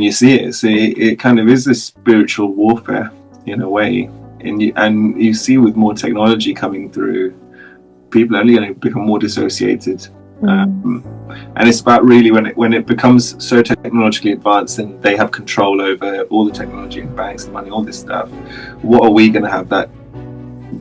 you see it. So it kind of is this spiritual warfare in a way. And you see with more technology coming through, people are only going to become more dissociated. Mm. And it's about really when it becomes so technologically advanced and they have control over all the technology and banks and money, all this stuff. What are we going to have that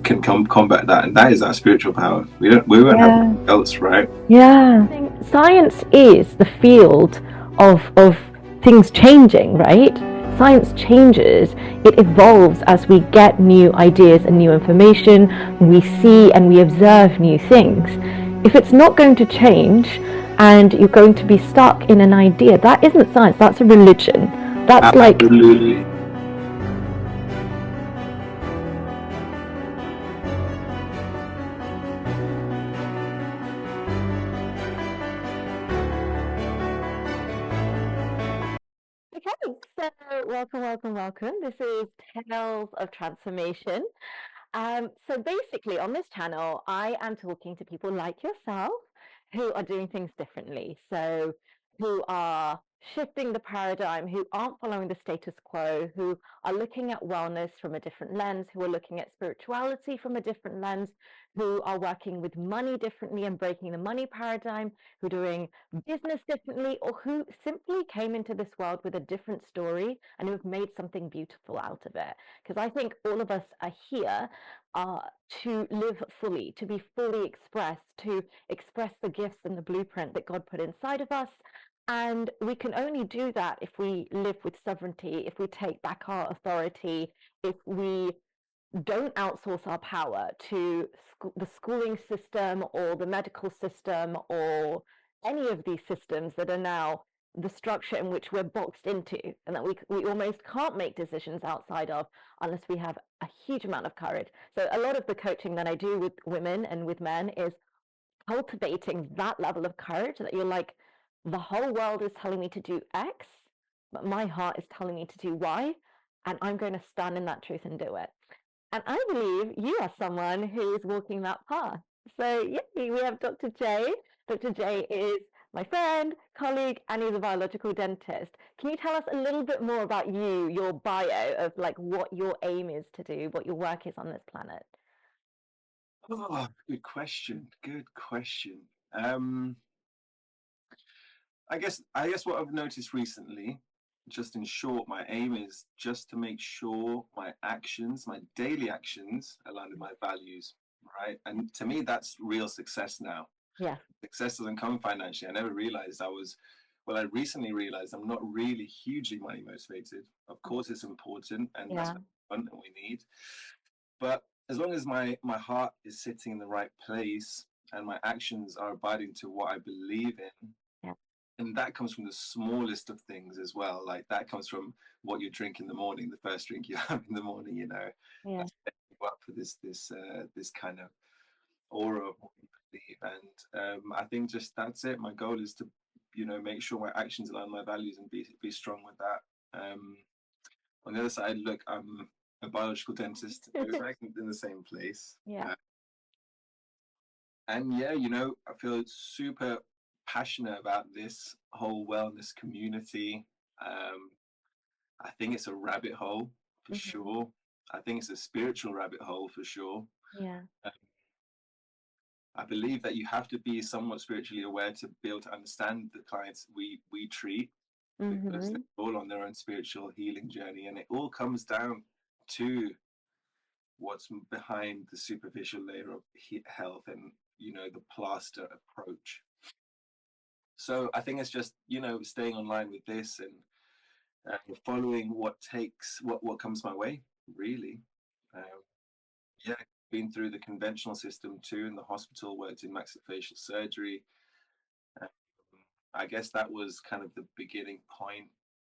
can combat that? And that is our spiritual power. We won't have Yeah. anything else, right? Yeah. I think science is the field of things changing, right? Science changes, it evolves as we get new ideas and new information, we see and we observe new things. If it's not going to change and you're going to be stuck in an idea, that isn't science, that's a religion. That's like, Absolutely. okay, so welcome. This is Tales of Transformation. So basically, on this channel, I am talking to people like yourself who are doing things differently. So, who are shifting the paradigm, who aren't following the status quo, who are looking at wellness from a different lens, who are looking at spirituality from a different lens, who are working with money differently and breaking the money paradigm, who are doing business differently, or who simply came into this world with a different story and who have made something beautiful out of it. Because I think all of us are here to live fully, to be fully expressed, to express the gifts and the blueprint that God put inside of us. And we can only do that if we live with sovereignty, if we take back our authority, if we don't outsource our power to the schooling system or the medical system or any of these systems that are now the structure in which we're boxed into, and that we almost can't make decisions outside of unless we have a huge amount of courage. So a lot of the coaching that I do with women and with men is cultivating that level of courage, that you're like, the whole world is telling me to do X, but my heart is telling me to do Y, and I'm going to stand in that truth and do it. And I believe you are someone who is walking that path. So, yeah, we have Dr. J. Dr. J is my friend, colleague, and he's a biological dentist. Can you tell us a little bit more about you, your bio of like what your aim is to do, what your work is on this planet? Oh, good question. Good question. Um, I guess what I've noticed recently, just in short, my aim is just to make sure my actions, my daily actions, align with my values, right? And to me, that's real success now. Yeah. Success doesn't come financially. I never realized well, I recently realized I'm not really hugely money motivated. Of course, it's important and that's Yeah. what we want and we need. But as long as my heart is sitting in the right place and my actions are abiding to what I believe in, Yeah. and that comes from the smallest of things as well. Like that comes from what you drink in the morning, the first drink you have in the morning. Yeah. That's setting you up for this kind of aura of what you believe. And I think just that's it. My goal is to make sure my actions align with my values and be strong with that. On the other side, look, I'm a biological dentist. It was back in the same place. Yeah. And yeah, I feel super passionate about this whole wellness community. Um, I think it's a rabbit hole for Hmm. sure. I think it's a spiritual rabbit hole for sure. Yeah. Um, I believe that you have to be somewhat spiritually aware to be able to understand the clients we treat, because Hmm. they're all on their own spiritual healing journey, and it all comes down to what's behind the superficial layer of health and the plaster approach. So I think it's just staying online with this and following what comes my way, really. Um, yeah, been through the conventional system too in the hospital, worked in maxillofacial surgery. Um, I guess that was kind of the beginning point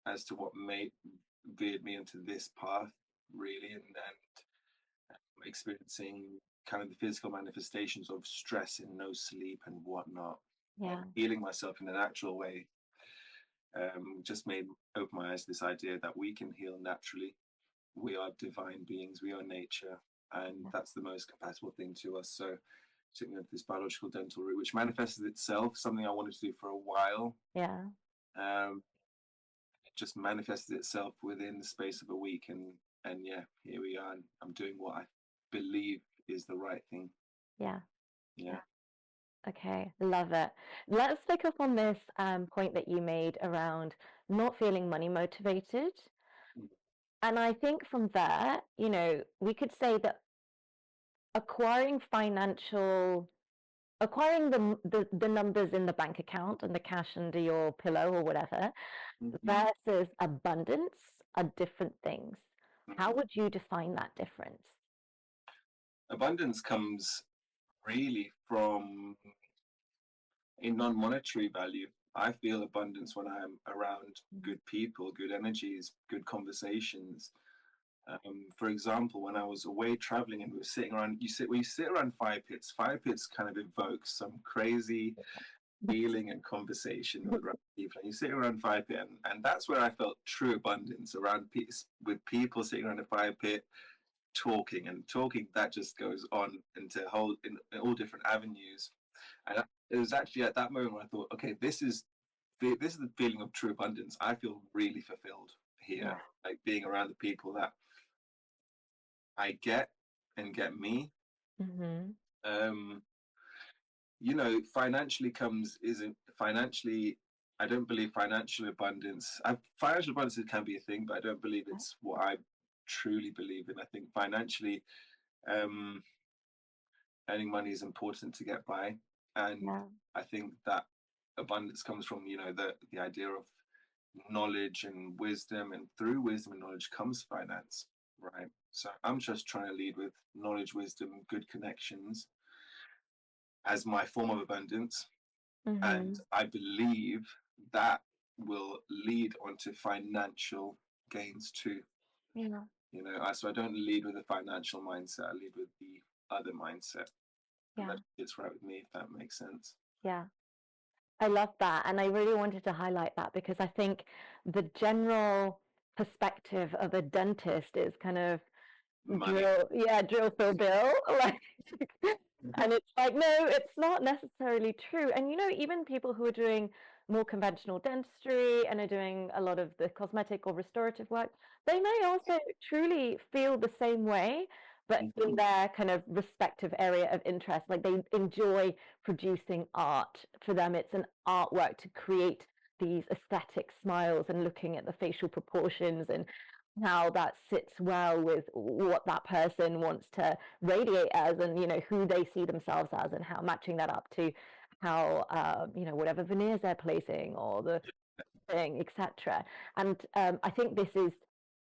as to what made veered me into this path, really, and experiencing kind of the physical manifestations of stress and no sleep and whatnot, and Yeah. healing myself in a natural way. Just made open my eyes to this idea that we can heal naturally. We are divine beings. We are nature, and that's the most compatible thing to us. So, taking this biological dental route, which manifested itself, something I wanted to do for a while. Yeah. Um, just manifested itself within the space of a week, and yeah, here we are. And I'm doing what I believe is the right thing. Yeah. Yeah. Okay, love it. Let's pick up on this point that you made around not feeling money motivated. And I think from there, we could say that acquiring the numbers in the bank account and the cash under your pillow or whatever versus abundance are different things. How would you define that difference? Abundance comes really from a non-monetary value. I feel abundance when I'm around good people, good energies, good conversations. For example, when I was away traveling and we were sitting around, when you sit around fire pits. Fire pits kind of evokes some crazy feeling and conversation with people. And you sit around fire pit, and that's where I felt true abundance around peace with people sitting around a fire pit, talking and talking. That just goes on into in all different avenues. And it was actually at that moment when I thought, okay, this is the feeling of true abundance. I feel really fulfilled here, like being around the people that I get and get me. Financially financially. I don't believe financial abundance. Financial abundance can be a thing, but I don't believe it's what I truly believe in. I think financially, earning money is important to get by, and I think that abundance comes from the idea of knowledge and wisdom, and through wisdom and knowledge comes finance, right? So I'm just trying to lead with knowledge, wisdom, good connections as my form of abundance, and I believe that will lead onto financial gains too. So I don't lead with a financial mindset, I lead with the other mindset. That it's right with me, if that makes sense. Yeah. I love that. And I really wanted to highlight that because I think the general perspective of a dentist is kind of drill, fill, bill. And it's like, no, it's not necessarily true. And even people who are doing more conventional dentistry and are doing a lot of the cosmetic or restorative work, they may also truly feel the same way, but in their kind of respective area of interest. Like they enjoy producing art. For them, it's an artwork to create these aesthetic smiles and looking at the facial proportions and how that sits well with what that person wants to radiate as, and who they see themselves as, and how matching that up to how whatever veneers they're placing or the thing, etc. And I think this is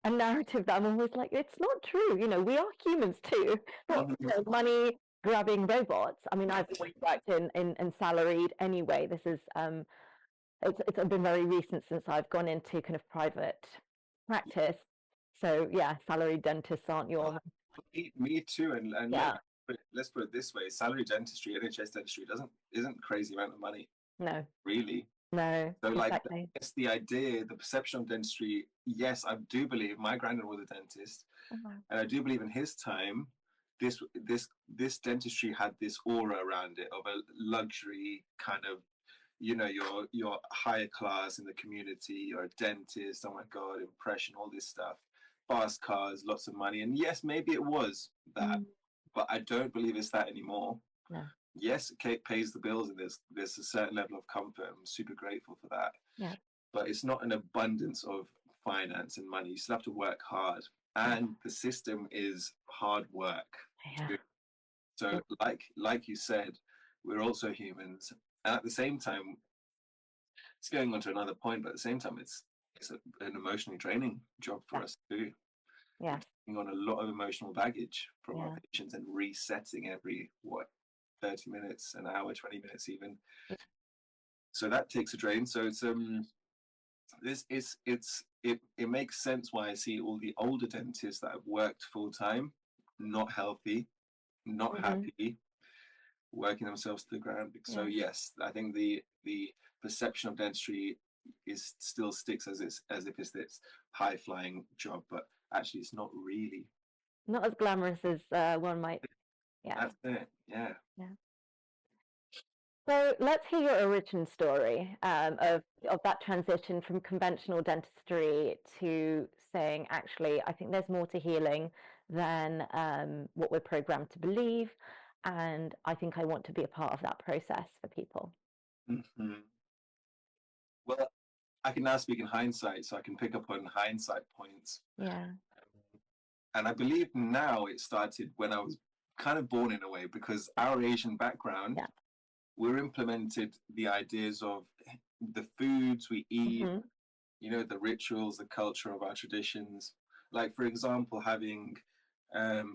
a narrative that I'm always like, it's not true. We are humans too, not money grabbing robots. I mean, I've always worked in salaried anyway. This is it's been very recent since I've gone into kind of private practice. So yeah, salaried dentists aren't your me too. And let's put it this way: salary dentistry, NHS dentistry isn't crazy amount of money. No, really. No. So exactly. It's the idea, the perception of dentistry. Yes, I do believe my granddad was a dentist, and I do believe in his time, this dentistry had this aura around it of a luxury kind of, you're higher class in the community. You're a dentist. Oh my God, impression, all this stuff, fast cars, lots of money, and yes, maybe it was that, but I don't believe it's that anymore. No. Yes, it pays the bills, and there's a certain level of comfort. I'm super grateful for that. Yeah. But it's not an abundance of finance and money. You still have to work hard, and the system is hard work. Yeah. So, like you said, we're also humans, and at the same time, it's going on to another point. But at the same time, it's an emotionally draining job for us too. Yeah. We're taking on a lot of emotional baggage from our patients and resetting every 30 minutes, an hour, 20 minutes even. So that takes a drain. So it makes sense why I see all the older dentists that have worked full time, not healthy, not happy, working themselves to the ground. So yes, I think the perception of dentistry still sticks as if it's this high flying job, but actually it's not really. Not as glamorous as one might. Yeah. That's it. Yeah. Yeah. So let's hear your origin story of that transition from conventional dentistry to saying, actually, I think there's more to healing than what we're programmed to believe, and I think I want to be a part of that process for people. Mhm. Well, I can now speak in hindsight, so I can pick up on hindsight points. Yeah, And I believe now it started when I was kind of born in a way, because our Asian background, yeah. we're implemented the ideas of the foods we eat, Hmm. the rituals, the culture of our traditions. Like, for example, having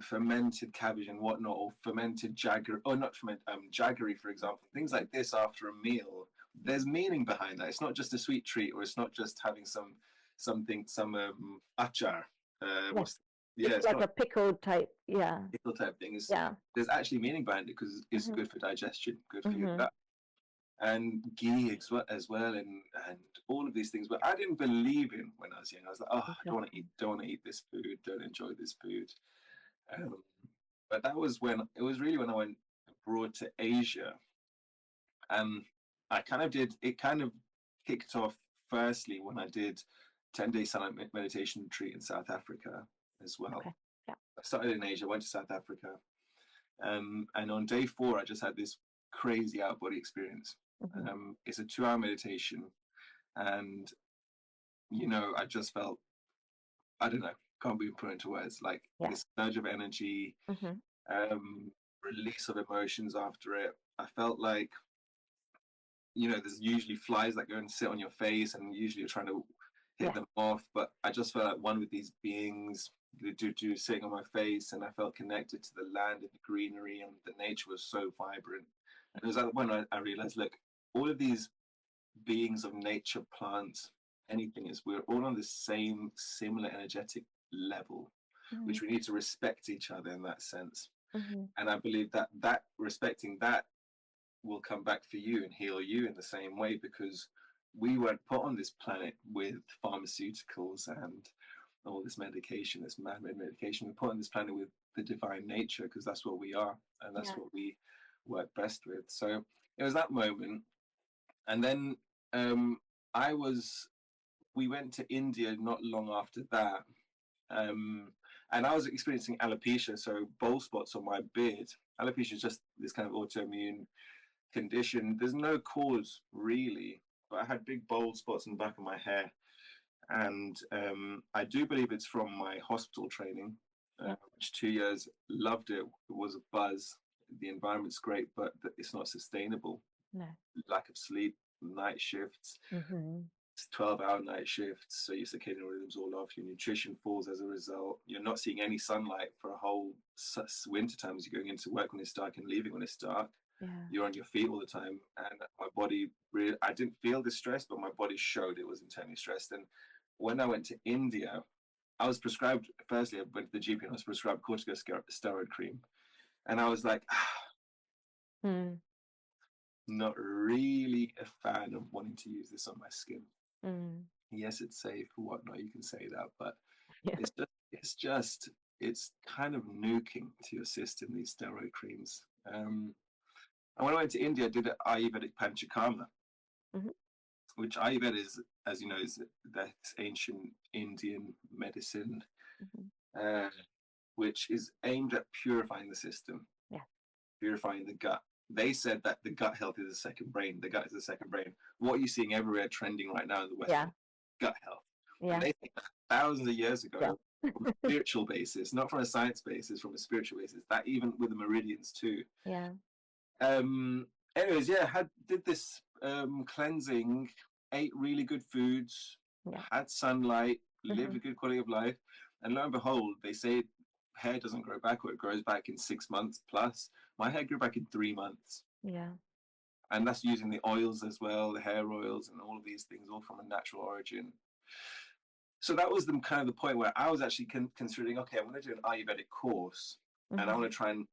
fermented cabbage and whatnot, or fermented jaggery, or not fermented, jaggery, for example, things like this after a meal. There's meaning behind that. It's not just a sweet treat, or it's not just having some achar. Yeah, What's Yeah, it's it's like not a pickled type. Yeah, pickle type thing. yeah. There's actually meaning behind it because it's Hmm. good for digestion, good for your Hmm. gut, and ghee as well, and all of these things. But I didn't believe in when I was young. I was like, oh, I Interesting. don't want to eat this food, don't enjoy this food. Um, but that was when it was really when I went abroad to Asia, and I kind of did it. Kind of kicked off firstly when I did 10-day silent meditation retreat in South Africa as well. Okay. Yeah. I started in Asia, went to South Africa, and on day 4, I just had this crazy out body experience. Hmm. It's a 2-hour meditation, and I just felt, I don't know, can't be put into words. Like Yeah. this surge of energy, Hmm. um, release of emotions after it. I felt like, there's usually flies that go and sit on your face, and usually you're trying to hit Yeah. them off. But I just felt like one with these beings, sitting on my face, and I felt connected to the land and the greenery, and the nature was so vibrant. And it was at the point I realized, look, all of these beings of nature, plants, anything, is we're all on the same similar energetic level, Hmm. which we need to respect each other in that sense. Hmm. And I believe that respecting that will come back for you and heal you in the same way, because we weren't put on this planet with pharmaceuticals and all this medication, this man-made medication. We're put on this planet with the divine nature, because that's what we are, and that's Yeah. what we work best with. So it was that moment, and then um, I was. We went to India not long after that, and I was experiencing alopecia, so bald spots on my beard. Alopecia is just this kind of autoimmune condition. There's no cause really, but I had big bald spots in the back of my hair, and I do believe it's from my hospital training, Yeah. which 2 years, loved it. It was a buzz. The environment's great, but it's not sustainable. No. Lack of sleep, night shifts, Hmm. 12-hour night shifts, so your circadian rhythm's all off, your nutrition falls as a result. You're not seeing any sunlight for a whole winter times. You're going into work when it's dark and leaving when it's dark. Yeah. You're on your feet all the time, and my body really, I didn't feel the stress, but my body showed it was internally stressed. And when I went to India, I was prescribed, firstly I went to the GP and I was prescribed corticosteroid cream, and I was like, Mm. not really a fan of wanting to use this on my skin. Mm. Yes, it's safe, whatnot, you can say that, but Yeah. it's kind of nuking to your system, these steroid creams. And when I went to India, I did an Ayurvedic Panchakarma, Hmm. which Ayurveda is, as you know, is that ancient Indian medicine, Hmm. uh, which is aimed at purifying the system, Yeah. purifying the gut. They said that the gut health is the second brain. The gut is the second brain. What are you seeing everywhere trending right now in the West? Yeah. Gut health. And Yeah. they think that thousands of years Yeah. ago, from a spiritual basis, not from a science basis, from a spiritual basis, that even with the meridians too. Yeah. Um, Anyways, yeah, did this cleansing, ate really good foods, Yeah. had sunlight, lived Hmm. a good quality of life, and lo and behold, they say hair doesn't grow back, or it grows back in 6 months plus. My hair grew back in 3 months, Yeah. and that's using the oils as well, the hair oils, and all of these things, all from a natural origin. So that was the kind of the point where I was actually considering, okay, I'm going to do an Ayurvedic course, and I Hmm. want to try and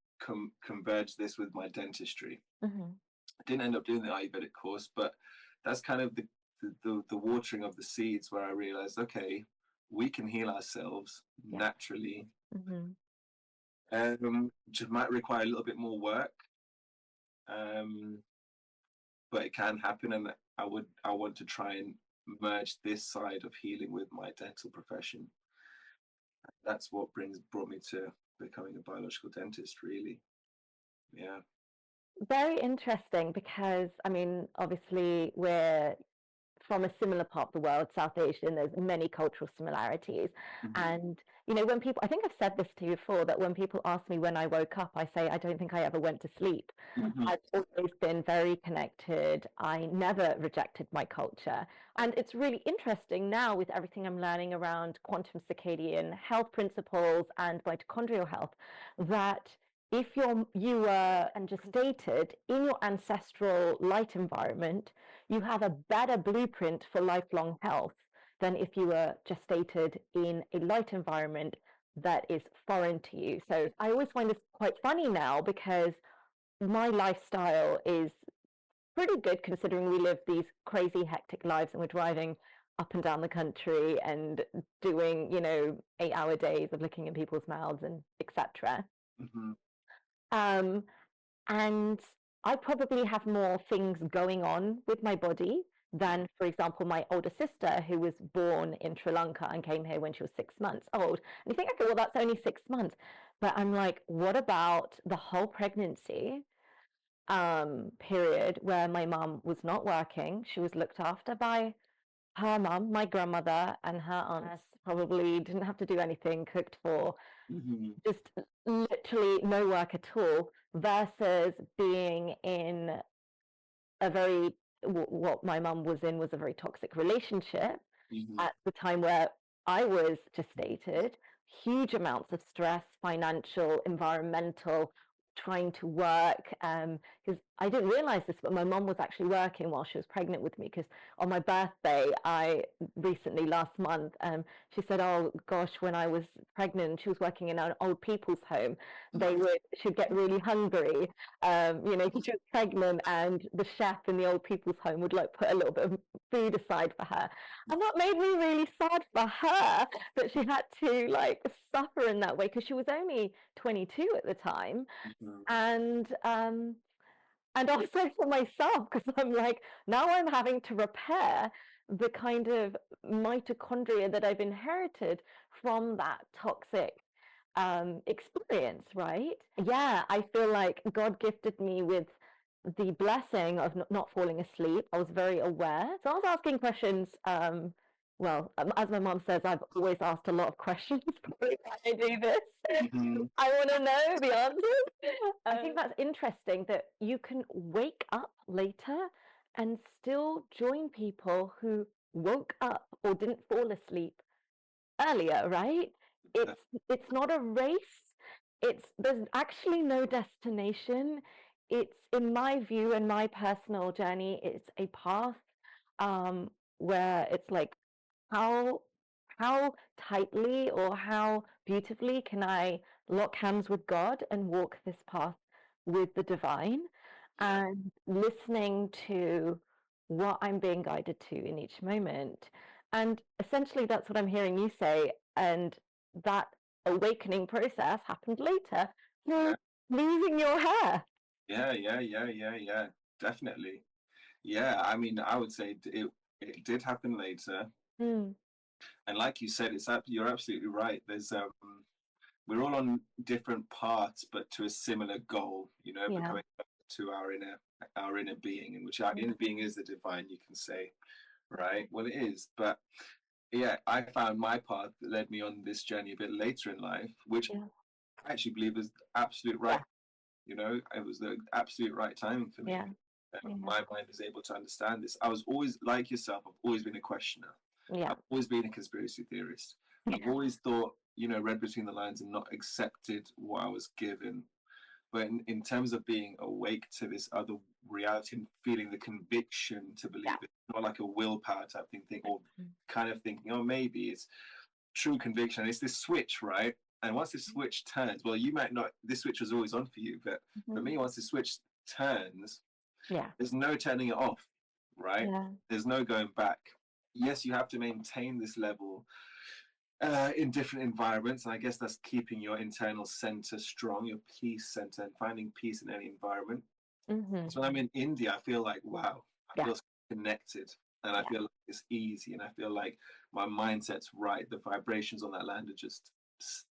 converge this with my dentistry. Hmm. I didn't end up doing the Ayurvedic course, but that's kind of the watering of the seeds, where I realized, okay, we can heal ourselves Yeah. naturally. Hmm. Which might require a little bit more work. Um, but it can happen, and I want to try and merge this side of healing with my dental profession. That's what brought me to becoming a biological dentist, really. Yeah. Very interesting because, I mean, obviously we're from a similar part of the world, South Asia, and there's many cultural similarities. And, you know, when people, I think I've said this to you before, that when people ask me when I woke up, I say, I don't think I ever went to sleep. I've always been very connected. I never rejected my culture. And it's really interesting now with everything I'm learning around quantum circadian health principles and mitochondrial health, that if you were and just stated in your ancestral light environment, you have a better blueprint for lifelong health than if you were gestated in a light environment that is foreign to you. So I always find this quite funny now because my lifestyle is pretty good considering we live these crazy hectic lives and we're driving up and down the country and doing, you know, 8-hour days of looking in people's mouths and etc. And I probably have more things going on with my body than, for example, my older sister, who was born in Sri Lanka and came here when she was 6 months old. And you think, okay, well, that's only 6 months. But I'm like, what about the whole pregnancy period where my mum was not working? She was looked after by her mum, my grandmother, and her aunts. Probably didn't have to do anything, cooked for, just literally no work at all, versus being in a very, what my mum was in was a very toxic relationship at the time where I was gestated, huge amounts of stress, financial, environmental, trying to work, because I didn't realize this, but my mom was actually working while she was pregnant with me, because on my birthday, I recently last month, she said, oh gosh, when I was pregnant, she was working in an old people's home, she'd get really hungry, you know, she was pregnant, and the chef in the old people's home would like put a little bit of food aside for her. And that made me really sad for her that she had to like suffer in that way, because she was only 22 at the time. And also for myself, because I'm like, now I'm having to repair the kind of mitochondria that I've inherited from that toxic experience, right? Yeah, I feel like God gifted me with the blessing of not falling asleep. I was very aware. So I was asking questions. As my mom says, I've always asked a lot of questions. Probably why I do this. I want to know the answers. I think that's interesting that you can wake up later and still join people who woke up or didn't fall asleep earlier, right? It's not a race. There's actually no destination. It's, in my view and my personal journey, it's a path where it's like, how tightly or how beautifully can I lock hands with God and walk this path with the divine, and listening to what I'm being guided to in each moment. And essentially that's what I'm hearing you say. And that awakening process happened later through losing your hair. Yeah. Definitely. Yeah, I mean, I would say it did happen later. And like you said, you're absolutely right. We're all on different paths, but to a similar goal, you know, becoming to our inner being, in which our inner being is the divine, you can say, right? Well, it is, but yeah, I found my path that led me on this journey a bit later in life, which I actually believe was absolute right. You know, it was the absolute right timing for me. My mind is able to understand this. I was always, like yourself, I've always been a questioner. I've always been a conspiracy theorist. I've always thought, you know, read between the lines and not accepted what I was given. But in terms of being awake to this other reality and feeling the conviction to believe it, not like a willpower type thing, or kind of thinking, oh, maybe it's true conviction. And it's this switch, right? And once this switch turns, well, you might not, this switch was always on for you, but for me, once the switch turns, there's no turning it off, right? There's no going back. Yes, you have to maintain this level in different environments, and I guess that's keeping your internal center strong, your peace center, and finding peace in any environment. So when I'm in India, I feel like, wow, I Yeah. feel connected, and I Yeah. feel like it's easy, and I feel like my mindset's right. The vibrations on that land are just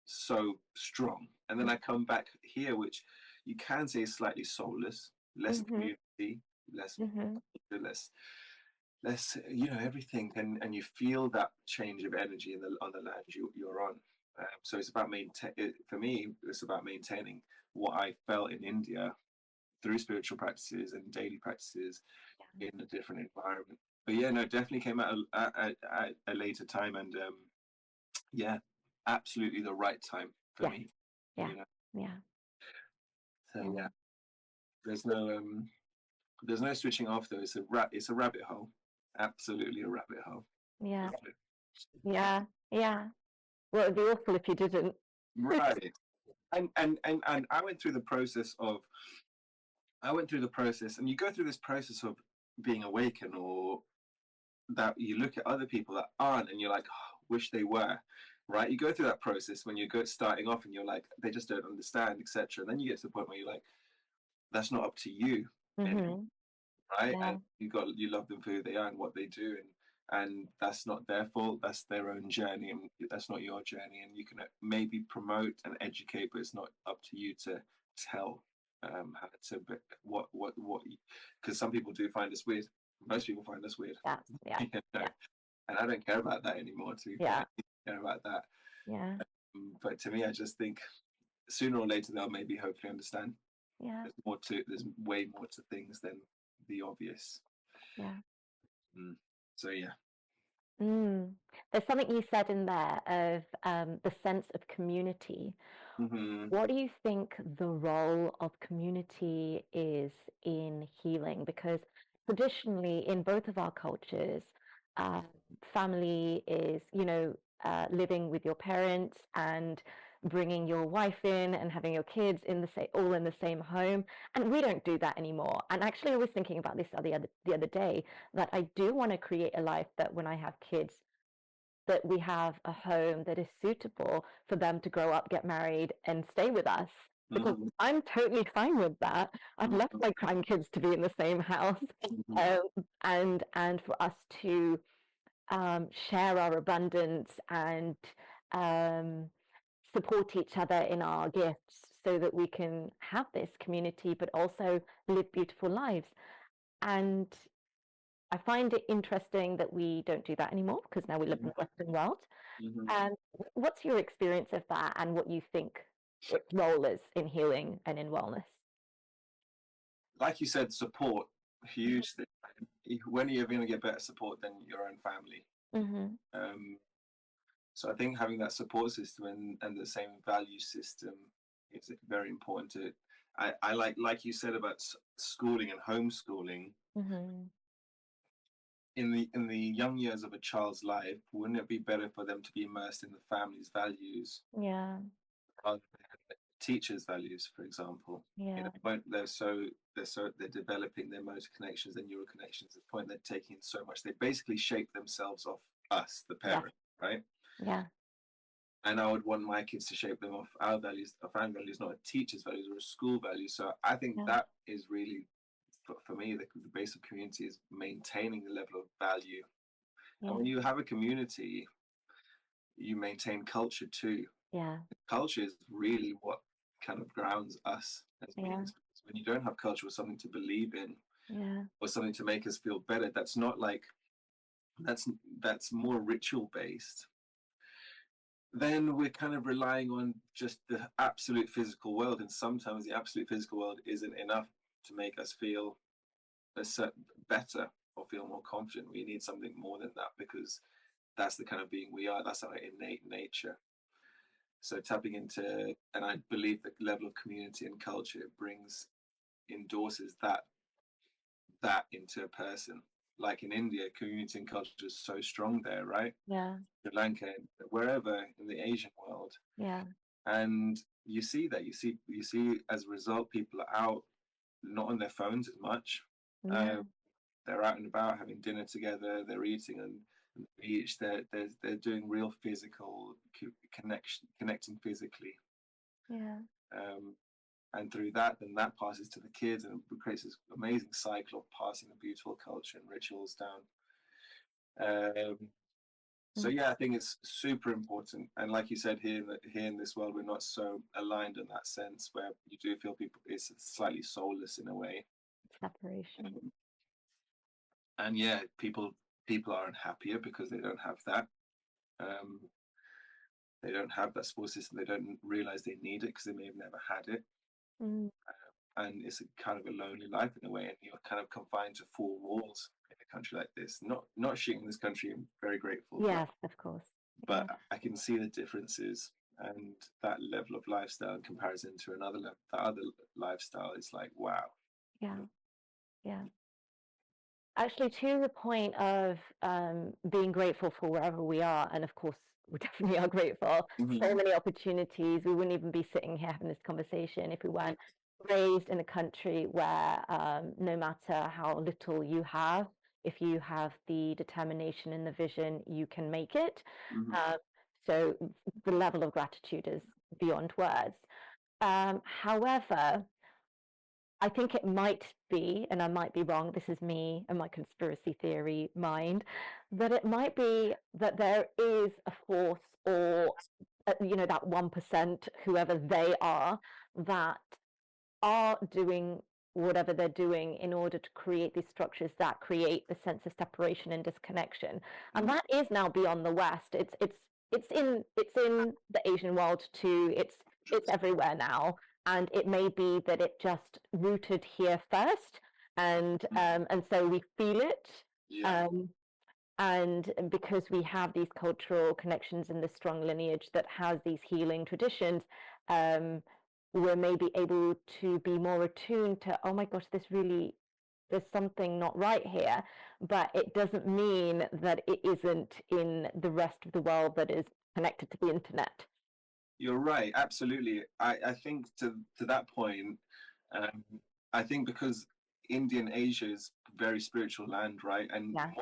so strong. And then I come back here, which you can say is slightly soulless, less Mm-hmm. community, less, Mm-hmm. less, less, everything, and you feel that change of energy on the land you're on. So it's about for me, it's about maintaining what I felt in India through spiritual practices and daily practices in a different environment. But yeah, no, definitely came at a later time, and yeah, absolutely the right time for Yes. me. Yeah. You know, Yeah. so Yeah. yeah, there's no switching off though. It's a rabbit hole, absolutely a rabbit hole. Yeah. Yeah. Yeah. Well, it'd be awful if you didn't. Right. And I went through the process, and you go through this process of being awakened, or that you look at other people that aren't, and you're like, oh, wish they were, right? You go through that process when you're starting off, and you're like, they just don't understand, etc. And then you get to the point where you're like, that's not up to you anymore, Mm-hmm. right? Yeah. And you love them for who they are and what they do, and that's not their fault. That's their own journey, and that's not your journey. And you can maybe promote and educate, but it's not up to you to tell how to what because some people do find us weird. Most people find us weird. Yeah. Yeah. You know? Yeah. And I don't care about that anymore. To be fair, Yeah. I don't care about that. Yeah. But to me, I just think sooner or later they'll maybe hopefully understand. Yeah. There's way more to things than the obvious. Yeah. Mm. So yeah. Mm. There's something you said in there of the sense of community. Mm-hmm. What do you think the role of community is in healing? Because traditionally, in both of our cultures, uh, family is, living with your parents and bringing your wife in and having your kids in all in the same home. And we don't do that anymore. And actually, I was thinking about this the other day, that I do want to create a life that when I have kids, that we have a home that is suitable for them to grow up, get married, and stay with us. Because Mm-hmm. I'm totally fine with that. I'd love my grandkids to be in the same house, Mm-hmm. um, and for us to share our abundance and um, support each other in our gifts, so that we can have this community, but also live beautiful lives. And I find it interesting that we don't do that anymore, because now we live in the Western world. Mm-hmm. And what's your experience of that, and what you think its role is in healing and in wellness? Like you said, support, huge thing. When are you going to get better support than your own family? Mm-hmm. Um, so I think having that support system and the same value system is very important to. I like you said about schooling and homeschooling. Mm-hmm. In the young years of a child's life, wouldn't it be better for them to be immersed in the family's values Yeah. rather than teachers' values, for example? You Yeah. know, they're developing their motor connections and neural connections. At the point they're taking in so much, they basically shape themselves off us, the Yeah. parent, right? Yeah. And I would want my kids to shape them off our values, our family values, not a teacher's values or a school values. So I think Yeah. that is really, for me, the base of community is maintaining the level of value. And Yeah. when you have a community, you maintain culture too. Yeah. Culture is really what kind of grounds us as Yeah. beings. When you don't have culture or something to believe in Yeah. or something to make us feel better, that's not like that's that's more ritual based. Then we're kind of relying on just the absolute physical world, and sometimes the absolute physical world isn't enough to make us feel better or feel more confident. We need something more than that, because that's the kind of being we are. That's our innate nature. So tapping into, and I believe the level of community and culture brings endorses that into a person. Like in India, community and culture is so strong there, right? Yeah. Sri Lanka, wherever in the Asian world, Yeah. and you see that you see as a result, people are out not on their phones as much. Yeah. Uh, they're out and about having dinner together. They're eating on the beach. They're doing real physical connecting physically. Yeah. Um, and through that, then that passes to the kids, and it creates this amazing cycle of passing the beautiful culture and rituals down. So Mm. yeah, I think it's super important, and like you said, here in this world, we're not so aligned in that sense, where you do feel people it's slightly soulless in a way. Separation. And yeah, people aren't happier because they don't have that. Um, they don't have that support system. They don't realize they need it because they may have never had it. Mm. And it's a kind of a lonely life in a way, and you're kind of confined to four walls in a country like this. Not shitting this country. I'm very grateful, Yes, of course. but Yeah. I can see the differences, and that level of lifestyle in comparison to that other lifestyle is like wow. Yeah. Yeah. Actually, to the point of being grateful for wherever we are, and of course, we definitely are grateful. So many opportunities. We wouldn't even be sitting here having this conversation if we weren't raised in a country where no matter how little you have, if you have the determination and the vision, you can make it. Mm-hmm. So the level of gratitude is beyond words. However, I think it might be, and I might be wrong, this is me and my conspiracy theory mind, that it might be that there is a force or, that 1%, whoever they are doing whatever they're doing in order to create these structures that create the sense of separation and disconnection. And that is now beyond the West. It's in the Asian world too. It's everywhere now. And it may be that it just rooted here first, and so we feel it. Yeah. And because we have these cultural connections and this strong lineage that has these healing traditions, we're maybe able to be more attuned to, oh my gosh, there's something not right here. But it doesn't mean that it isn't in the rest of the world that is connected to the internet. You're right, absolutely. I think to that point, um, I think because Indian Asia is very spiritual land, right? And Yeah.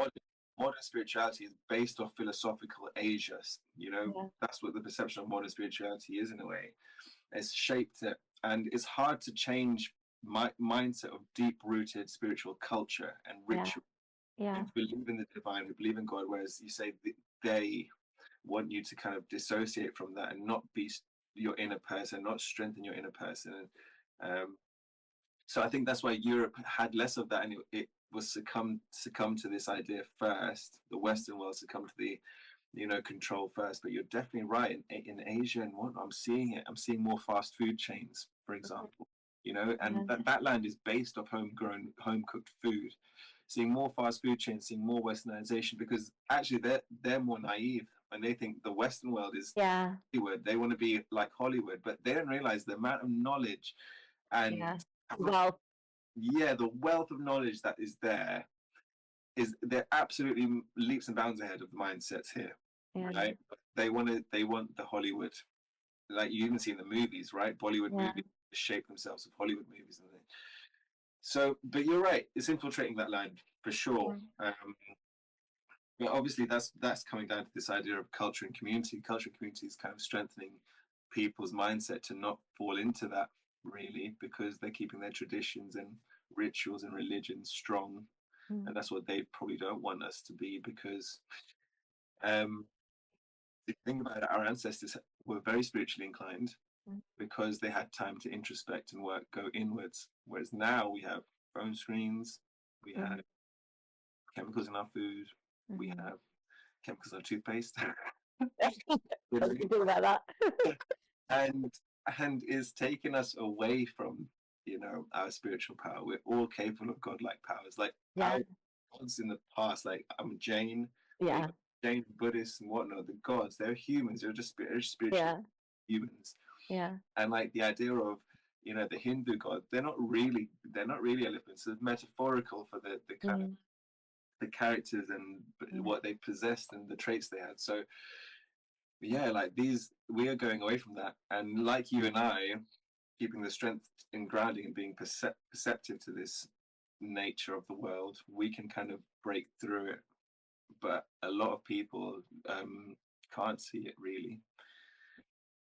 modern spirituality is based off philosophical Asia. Yeah. That's what the perception of modern spirituality is in a way. It's shaped it, and it's hard to change my mindset of deep-rooted spiritual culture and Yeah. ritual. Yeah. Who believe in the divine, who believe in God, whereas you say they want you to kind of dissociate from that and not be your inner person, not strengthen your inner person. Um, so I think that's why Europe had less of that, and it was succumb to this idea first. The Western world succumbed to the control first. But you're definitely right. In Asia and what I'm seeing it, I'm seeing more fast food chains, for example. And Yeah. that land is based off homegrown, home cooked food. Seeing more fast food chains, seeing more westernization, because actually they're more naive and they think the Western world is Yeah. Hollywood. They want to be like Hollywood, but they don't realize the amount of knowledge and Yeah. Well, yeah, the wealth of knowledge that is there is they're absolutely leaps and bounds ahead of the mindsets here, yeah. right? They want the Hollywood, like you even see in the movies, right? Bollywood Yeah. movies shape themselves with Hollywood movies, and so. But you're right, it's infiltrating that land for sure. But obviously, that's coming down to this idea of culture and community. Culture and community is kind of strengthening people's mindset to not fall into that really, because they're keeping their traditions and rituals and religions strong, and that's what they probably don't want us to be. Because the thing about it, our ancestors were very spiritually inclined because they had time to introspect and go inwards. Whereas now we have phone screens, we have chemicals in our food, we have chemicals in our toothpaste. What do you do about that? and and is taking us away from our spiritual power. We're all capable of godlike powers, like Yeah. our gods in the past. Like I'm Jain, Yeah. Jain Buddhists and whatnot. The gods, they're humans. They're just spiritual Yeah. humans. Yeah. And like the idea of the Hindu god, they're not really elephants. It's metaphorical for the kind of the characters and what they possessed and the traits they had. So yeah, like we are going away from that, and like you and I, keeping the strength in grounding and being perceptive to this nature of the world, we can kind of break through it. But a lot of people can't see it really.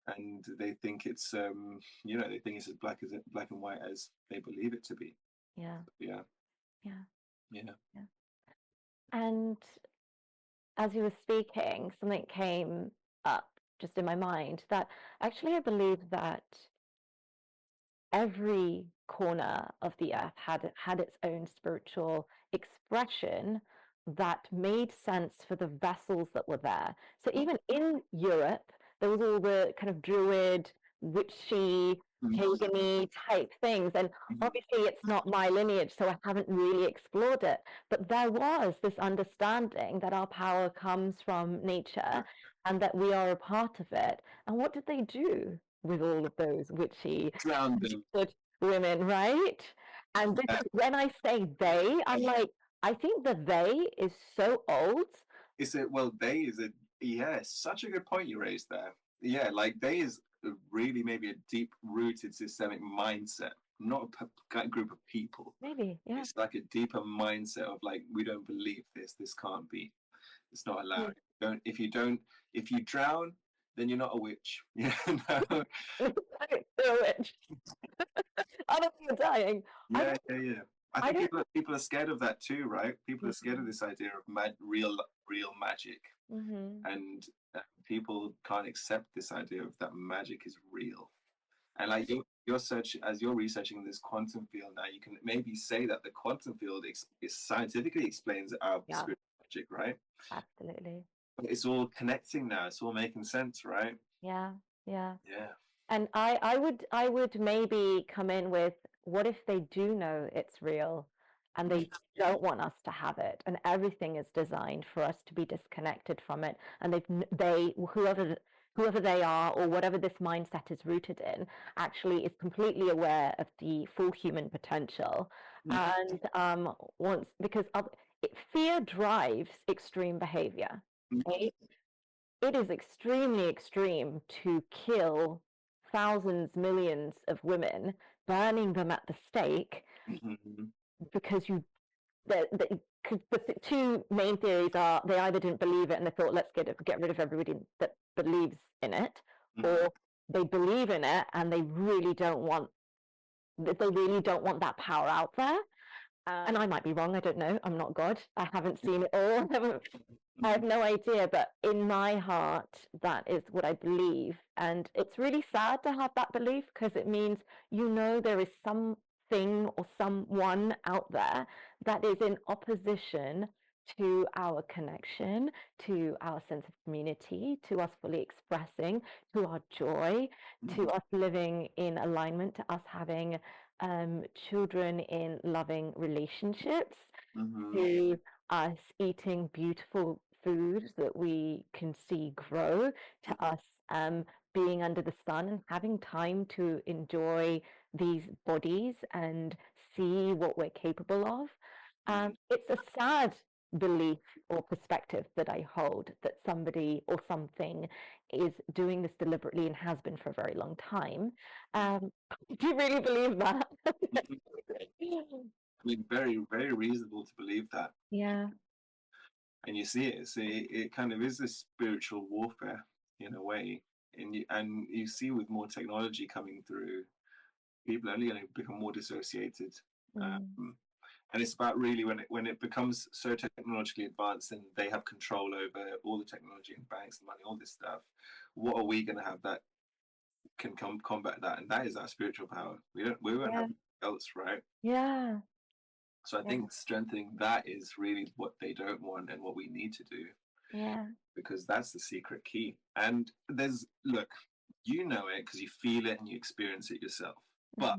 and they think it's they think it's as black and white as they believe it to be. Yeah. Yeah. Yeah. Yeah. Yeah. And as you were speaking, something came up just in my mind that actually I believe that every corner of the earth had its own spiritual expression that made sense for the vessels that were there. So even in Europe, there was all the kind of druid, witchy, pagany type things. And obviously it's not my lineage, so I haven't really explored it. But there was this understanding that our power comes from nature and that we are a part of it. And what did they do with all of those witchy Drown them. women, right? And this is when I say they, I'm like, I think the they is so old. It's a well, they is a yeah, such a good point you raised there. Yeah, like they is really maybe a deep rooted systemic mindset, not a group of people. Maybe, yeah. It's like a deeper mindset of like we don't believe this can't be, it's not allowed. If you drown, then you're not a witch. Yeah, no. They're a witch. Other people dying. Yeah. I think people are scared of that too, right? People are scared of this idea of real magic, and people can't accept this idea of that magic is real. And like you're researching this quantum field now, you can maybe say that the quantum field scientifically explains our spiritual magic, right? Absolutely. But it's all connecting now. It's all making sense, right? Yeah. Yeah. And I would maybe come in with, what if they do know it's real and they don't want us to have it, and everything is designed for us to be disconnected from it, and whoever they are or whatever this mindset is rooted in actually is completely aware of the full human potential. And once because fear drives extreme behavior, right? It is extremely extreme to kill thousands, millions of women, burning them at the stake because the two main theories are they either didn't believe it and they thought, let's get rid of everybody that believes in it, or they believe in it and they really don't want that power out there. And I might be wrong, I don't know, I'm not God, I haven't seen it all. I have no idea, but in my heart, that is what I believe. And it's really sad to have that belief, because it means there is something or someone out there that is in opposition to our connection, to our sense of community, to us fully expressing, to our joy, to us living in alignment, to us having children in loving relationships, to us eating beautiful foods that we can see grow, to us being under the sun and having time to enjoy these bodies and see what we're capable of. It's a sad belief or perspective that I hold, that somebody or something is doing this deliberately and has been for a very long time. Do you really believe that? I mean, very, very reasonable to believe that. Yeah. And you see it. It kind of is this spiritual warfare in a way. And you see with more technology coming through, people are only going to become more dissociated. And it's about really when it becomes so technologically advanced and they have control over all the technology and banks and money, all this stuff. What are we going to have that can combat that? And that is our spiritual power. We won't have anything else, right? Yeah. So I think strengthening that is really what they don't want and what we need to do. Yeah. Because that's the secret key. And look, you know it because you feel it and you experience it yourself. But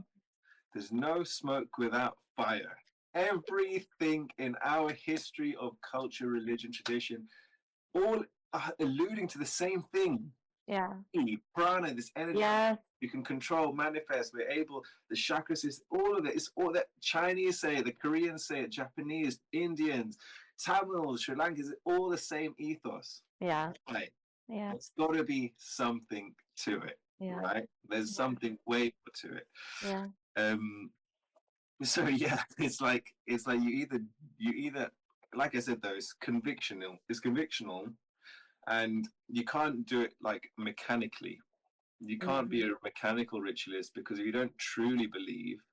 there's no smoke without fire. Everything in our history of culture, religion, tradition, all alluding to the same thing. Yeah. Prana, this energy you can control, manifest. We're able, the chakra system, all of it. It's all that Chinese say it, the Koreans say it, Japanese, Indians, Tamils, Sri Lankans, all the same ethos. Yeah. Right. Yeah. There's got to be something to it. Yeah. Right. There's something way more to it. Yeah. So yeah, it's like you either like I said though, it's convictional, and you can't do it like mechanically. You can't be Mhm. a mechanical ritualist, because if you don't truly believe,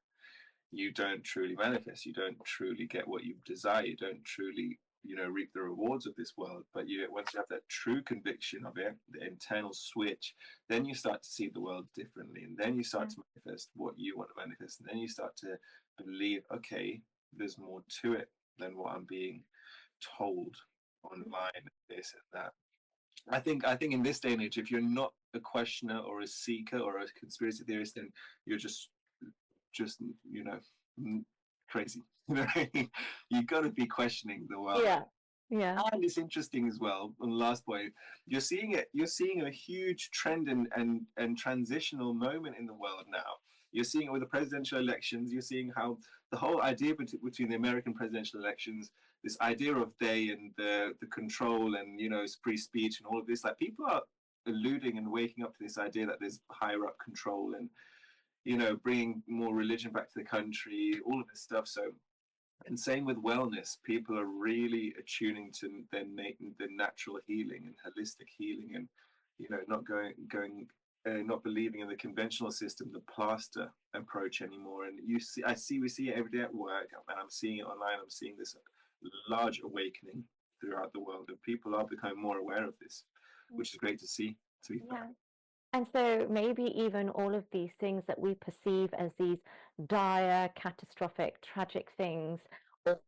you don't truly manifest. You don't truly get what you desire. You don't truly, reap the rewards of this world. But once you have that true conviction of it, the internal switch, then you start to see the world differently, and then you start Yeah. to manifest what you want to manifest, and then you start to believe, okay, there's more to it than what I'm being told online, this and that. I think in this day and age, if you're not a questioner or a seeker or a conspiracy theorist, then you're just crazy. You got to be questioning the world. Yeah. Yeah. And it's interesting as well. On the last point, You're seeing a huge trend and transitional moment in the world now. You're seeing it with the presidential elections. You're seeing how the whole idea between the American presidential elections, this idea of they and the control and free speech and all of this, like people are alluding and waking up to this idea that there's higher up control and bringing more religion back to the country, all of this stuff. So, and same with wellness, people are really attuning to their natural healing and holistic healing, and not not believing in the conventional system, the plaster approach anymore. And we see it every day at work, and I'm seeing it online. I'm seeing this large awakening throughout the world, and people are becoming more aware of this, which is great to see. To be fair. Yeah. And so maybe even all of these things that we perceive as these dire, catastrophic, tragic things, or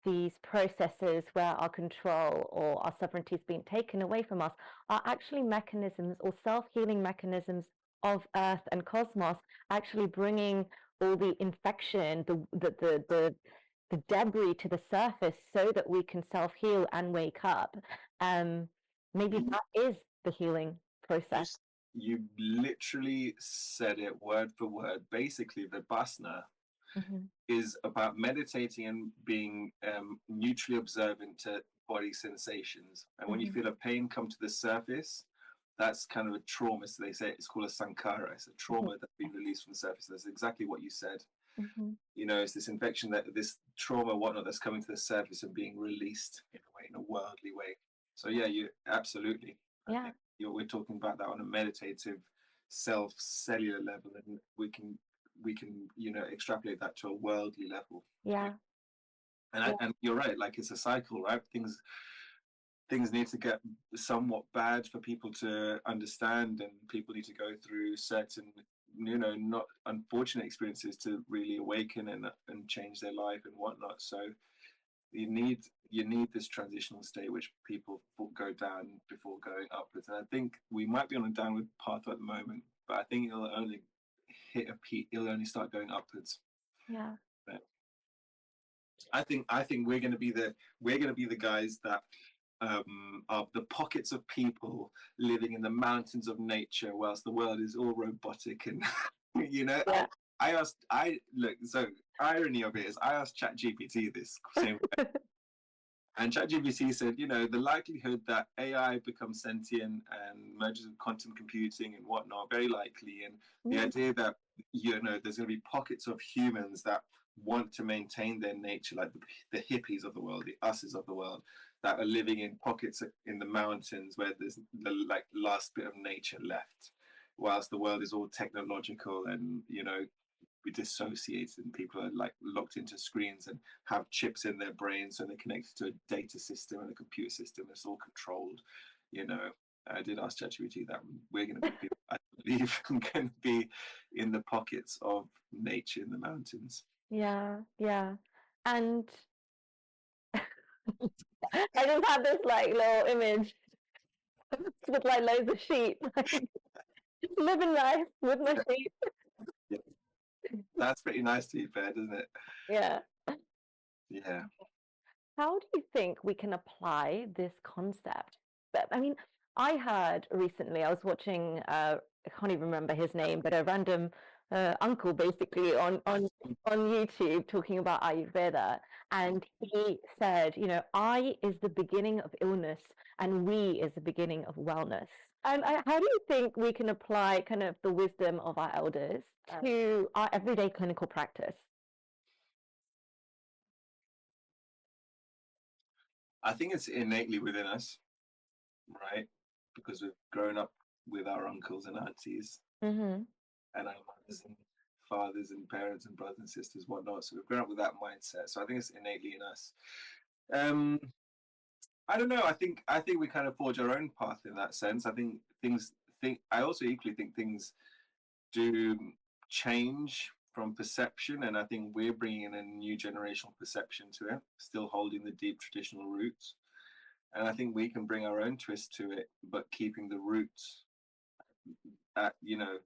these processes where our control or our sovereignty is being taken away from us, are actually mechanisms or self-healing mechanisms of Earth and cosmos, actually bringing all the infection, the debris to the surface so that we can self-heal and wake up. Maybe that is the healing You process. you literally said it word for word. Basically, Vipassana Mhm. is about meditating and being neutrally observant to body sensations. And when you Mhm. feel a pain come to the surface, that's kind of a trauma. So they say it's called a sankhara. It's a Mhm. trauma that's been released from the surface. That's exactly what you said. Mhm. It's this infection, that this trauma, whatnot, that's coming to the surface and being released in a way, in a worldly way. So yeah, you absolutely. I Yeah. think we're talking about that on a meditative, self-cellular level, and we can extrapolate that to a worldly level. Yeah. And you're right, like it's a cycle, right? Things need to get somewhat bad for people to understand, and people need to go through certain not unfortunate experiences to really awaken and change their life and whatnot. So you need this transitional state which people go down before going upwards, and I think we might be on a downward path at the moment, but I think it'll only hit a peak. It'll only start going upwards. Yeah. But I think we're going to be the guys that are the pockets of people living in the mountains of nature, whilst the world is all robotic. And you know, Yeah. I asked, I look. So irony of it is, I asked ChatGPT this same, and ChatGPT said, the likelihood that AI becomes sentient and merges with quantum computing and whatnot, very likely. And the Mm. idea that, there's going to be pockets of humans that want to maintain their nature, like the hippies of the world, the us's of the world, that are living in pockets in the mountains where there's the last bit of nature left, whilst the world is all technological and, we dissociated, and people are like locked into screens and have chips in their brains, so they're connected to a data system and a computer system. It's all controlled. You know, I did ask ChatGPT that we're going to be people, I believe, going to be in the pockets of nature in the mountains. Yeah. Yeah. And I just had this like little image with like loads of sheep, like just living life with my sheep. Yeah, that's pretty nice to be fair, doesn't it? Yeah. Yeah. How do you think we can apply this concept? But I mean, I heard recently, I was watching, I can't even remember his name, but a random uncle basically on YouTube talking about Ayurveda. And he said, I is the beginning of illness and we is the beginning of wellness. And how do you think we can apply kind of the wisdom of our elders to our everyday clinical practice? I think it's innately within us, right? Because we've grown up with our uncles and aunties Mm-hmm. and our mothers and fathers and parents and brothers and sisters, whatnot. So we've grown up with that mindset. So I think it's innately in us. Um, I don't know. I think we kind of forge our own path in that sense. I think things. I also equally think things do change from perception, and I think we're bringing in a new generational perception to it, still holding the deep traditional roots. And I think we can bring our own twist to it, but keeping the roots at,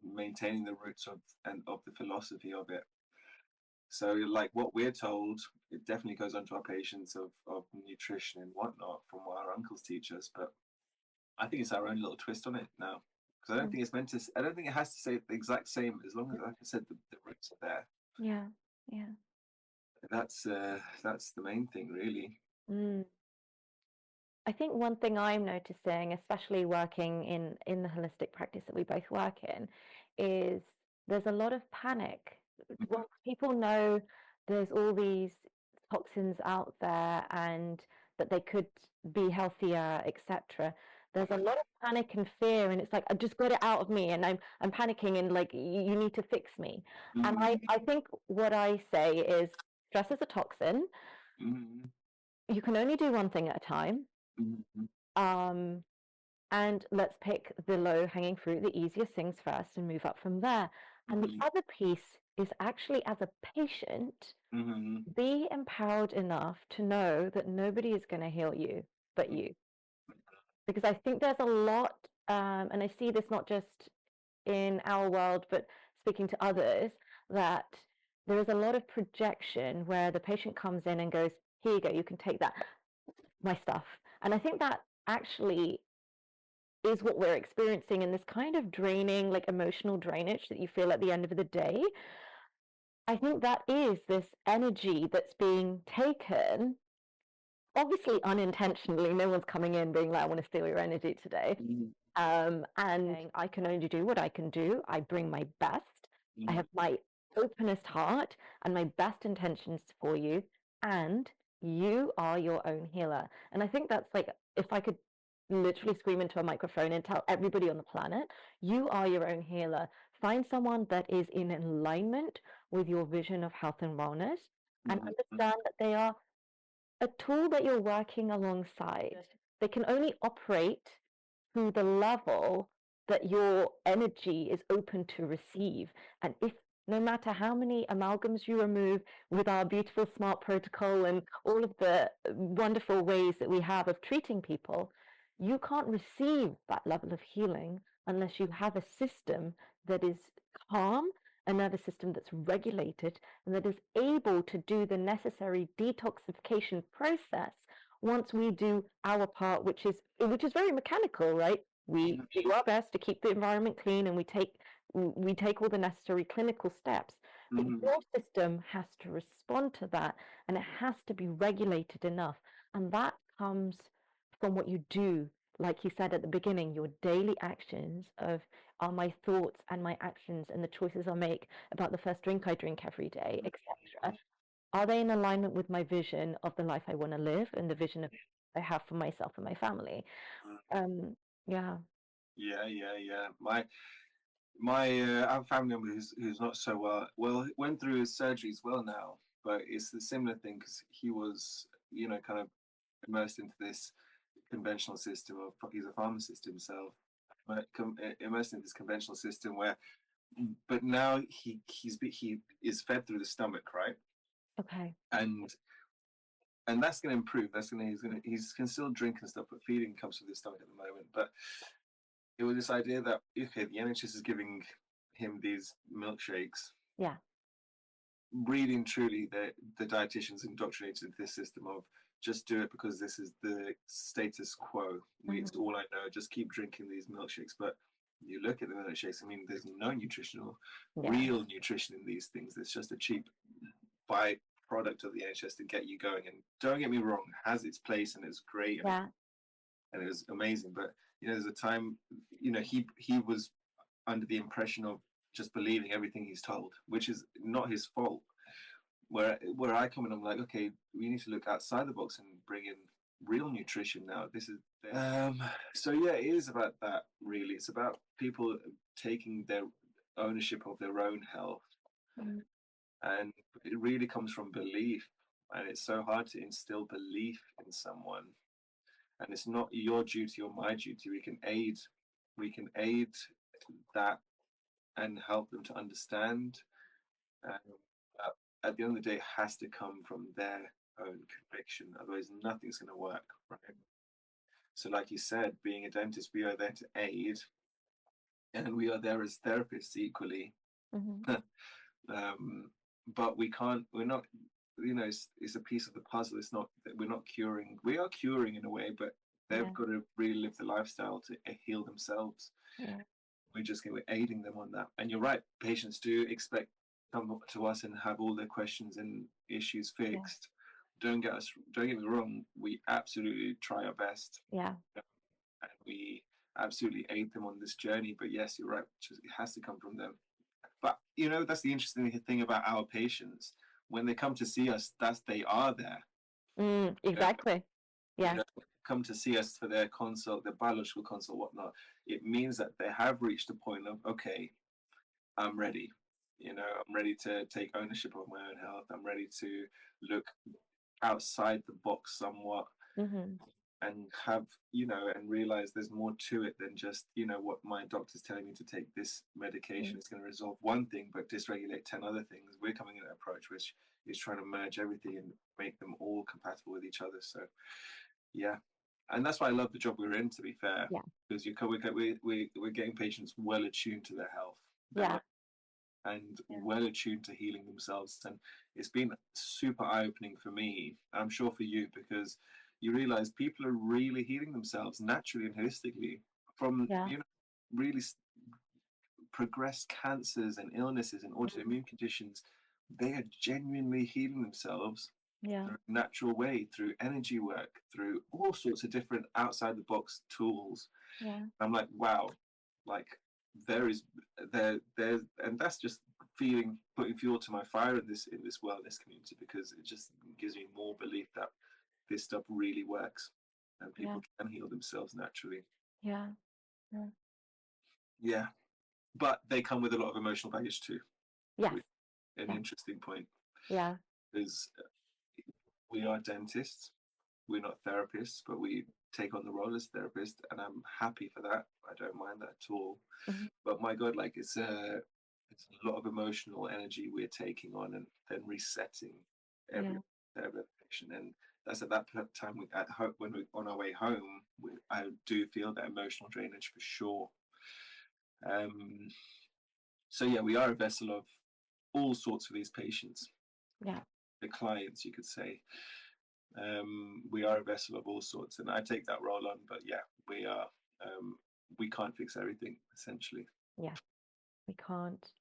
maintaining the roots of the philosophy of it. So, like what we're told, it definitely goes on to our patients of nutrition and whatnot from what our uncles teach us. But I think it's our own little twist on it now. Because I don't think it's meant to. I don't think it has to say the exact same. As long as, like I said, the roots are there. Yeah, yeah. That's the main thing, really. Mm. I think one thing I'm noticing, especially working in the holistic practice that we both work in, is there's a lot of panic. Once people know there's all these toxins out there and that they could be healthier, etc., there's a lot of panic and fear, and it's like I just got it out of me, and I'm panicking, and like you need to fix me. And I think what I say is stress is a toxin. Mm-hmm. You can only do one thing at a time. Mm-hmm. Um, and let's pick the low hanging fruit, the easiest things first, and move up from there. And the other piece is actually, as a patient, Mm-hmm. be empowered enough to know that nobody is going to heal you but you. Because I think there's a lot, and I see this not just in our world, but speaking to others, that there is a lot of projection where the patient comes in and goes, here you go, you can take that, my stuff. And I think that actually is what we're experiencing in this kind of draining, like emotional drainage that you feel at the end of the day. I think that is this energy that's being taken, obviously unintentionally. No one's coming in being like, I want to steal your energy today. And I can only do what I can do. I bring my best. I have my openest heart and my best intentions for you. And you are your own healer. And I think that's like, if I could literally scream into a microphone and tell everybody on the planet, you are your own healer. Find someone that is in alignment with your vision of health and wellness and understand that they are a tool that you're working alongside. They can only operate to the level that your energy is open to receive. And if no matter how many amalgams you remove with our beautiful smart protocol and all of the wonderful ways that we have of treating people, you can't receive that level of healing unless you have a system that is calm, a nervous system that's regulated, and that is able to do the necessary detoxification process once we do our part, which is very mechanical, right? We do our best to keep the environment clean, and we take all the necessary clinical steps. But your system has to respond to that, and it has to be regulated enough. And that comes from what you do, like you said at the beginning, your daily actions of are my thoughts and my actions and the choices I make about the first drink I drink every day, etc. Are they in alignment with my vision of the life I want to live and the vision of I have for myself and my family? Um, yeah. Yeah. I have a family member who's not so well went through his surgery as well now, but it's a similar thing because he was kind of immersed into this conventional system of he's a pharmacist himself, but immersed in this conventional system where, but now he is fed through the stomach, right? Okay. And that's going to improve. He can still drink and stuff, but feeding comes through the stomach at the moment. But it was this idea that okay, the NHS is giving him these milkshakes. Yeah. Really and truly, the dietitians indoctrinated into this system of just do it because this is the status quo. It's all I know. Just keep drinking these milkshakes. But you look at the milkshakes. I mean, there's no real nutrition in these things. It's just a cheap byproduct of the NHS to get you going. And don't get me wrong, it has its place and it's great and it was amazing. But there's a time, he was under the impression of just believing everything he's told, which is not his fault. Where I come in, I'm like, okay, we need to look outside the box and bring in real nutrition now. So yeah, it is about that really. It's about people taking their ownership of their own health, Mm. and it really comes from belief. And it's so hard to instill belief in someone, and it's not your duty or my duty. We can aid that and help them to understand. Um, at the end of the day, it has to come from their own conviction. Otherwise, nothing's going to work, right? So, like you said, being a dentist, we are there to aid, and we are there as therapists equally. Mhm. But we can't. We're not. It's a piece of the puzzle. It's not that we're not curing. We are curing in a way, but they've Yeah. got to really live the lifestyle to heal themselves. Yeah. We're aiding them on that. And you're right. Patients do expect come to us and have all their questions and issues Yeah. fixed. Don't get me wrong. We absolutely try our best, Yeah. and we absolutely aid them on this journey. But yes, you're right. It has to come from them. But that's the interesting thing about our patients. When they come to see us, they are there. Exactly. You Yeah. know, come to see us for their consult, their biological consult, whatnot. It means that they have reached a point of, okay, I'm ready. I'm ready to take ownership of my own health. I'm ready to look outside the box somewhat, Mhm. and and realize there's more to it than just, what my doctor's telling me to take this medication. Mm. It's going to resolve one thing, but dysregulate 10 other things. We're coming in an approach which is trying to merge everything and make them all compatible with each other. So, yeah. And that's why I love the job we're in, to be fair, Yeah. because we're getting patients well attuned to their health. Yeah. And Yeah. well attuned to healing themselves. And it's been super eye opening for me, I'm sure for you, because you realize people are really healing themselves naturally and holistically from, Yeah. really progressed cancers and illnesses and Mm. autoimmune conditions. They are genuinely healing themselves Yeah. through a natural way, through energy work, through all sorts of different outside the box tools. Yeah. I'm like, wow, like there is there, and that's just putting fuel to my fire in this wellness community, because it just gives me more belief that this stuff really works and Yeah. people can heal themselves naturally. Yeah. Yeah. Yeah, but they come with a lot of emotional baggage too, Yes. which is an Yeah. interesting point, Yeah. because we are dentists, we're not therapists, but we take on the role as therapists, and I'm happy for that. I don't mind that at all. Mhm. But my God, like it's a lot of emotional energy we're taking on and then resetting every Yeah. every patient. And that's at that time at home, when we're on our way home, I do feel that emotional drainage for sure. Um, so yeah, we are a vessel of all sorts of these patients, Yeah. the clients, you could say. We are a vessel of all sorts, and I take that role on. But yeah, we are. Um, we can't fix everything, essentially. Yeah. We can't.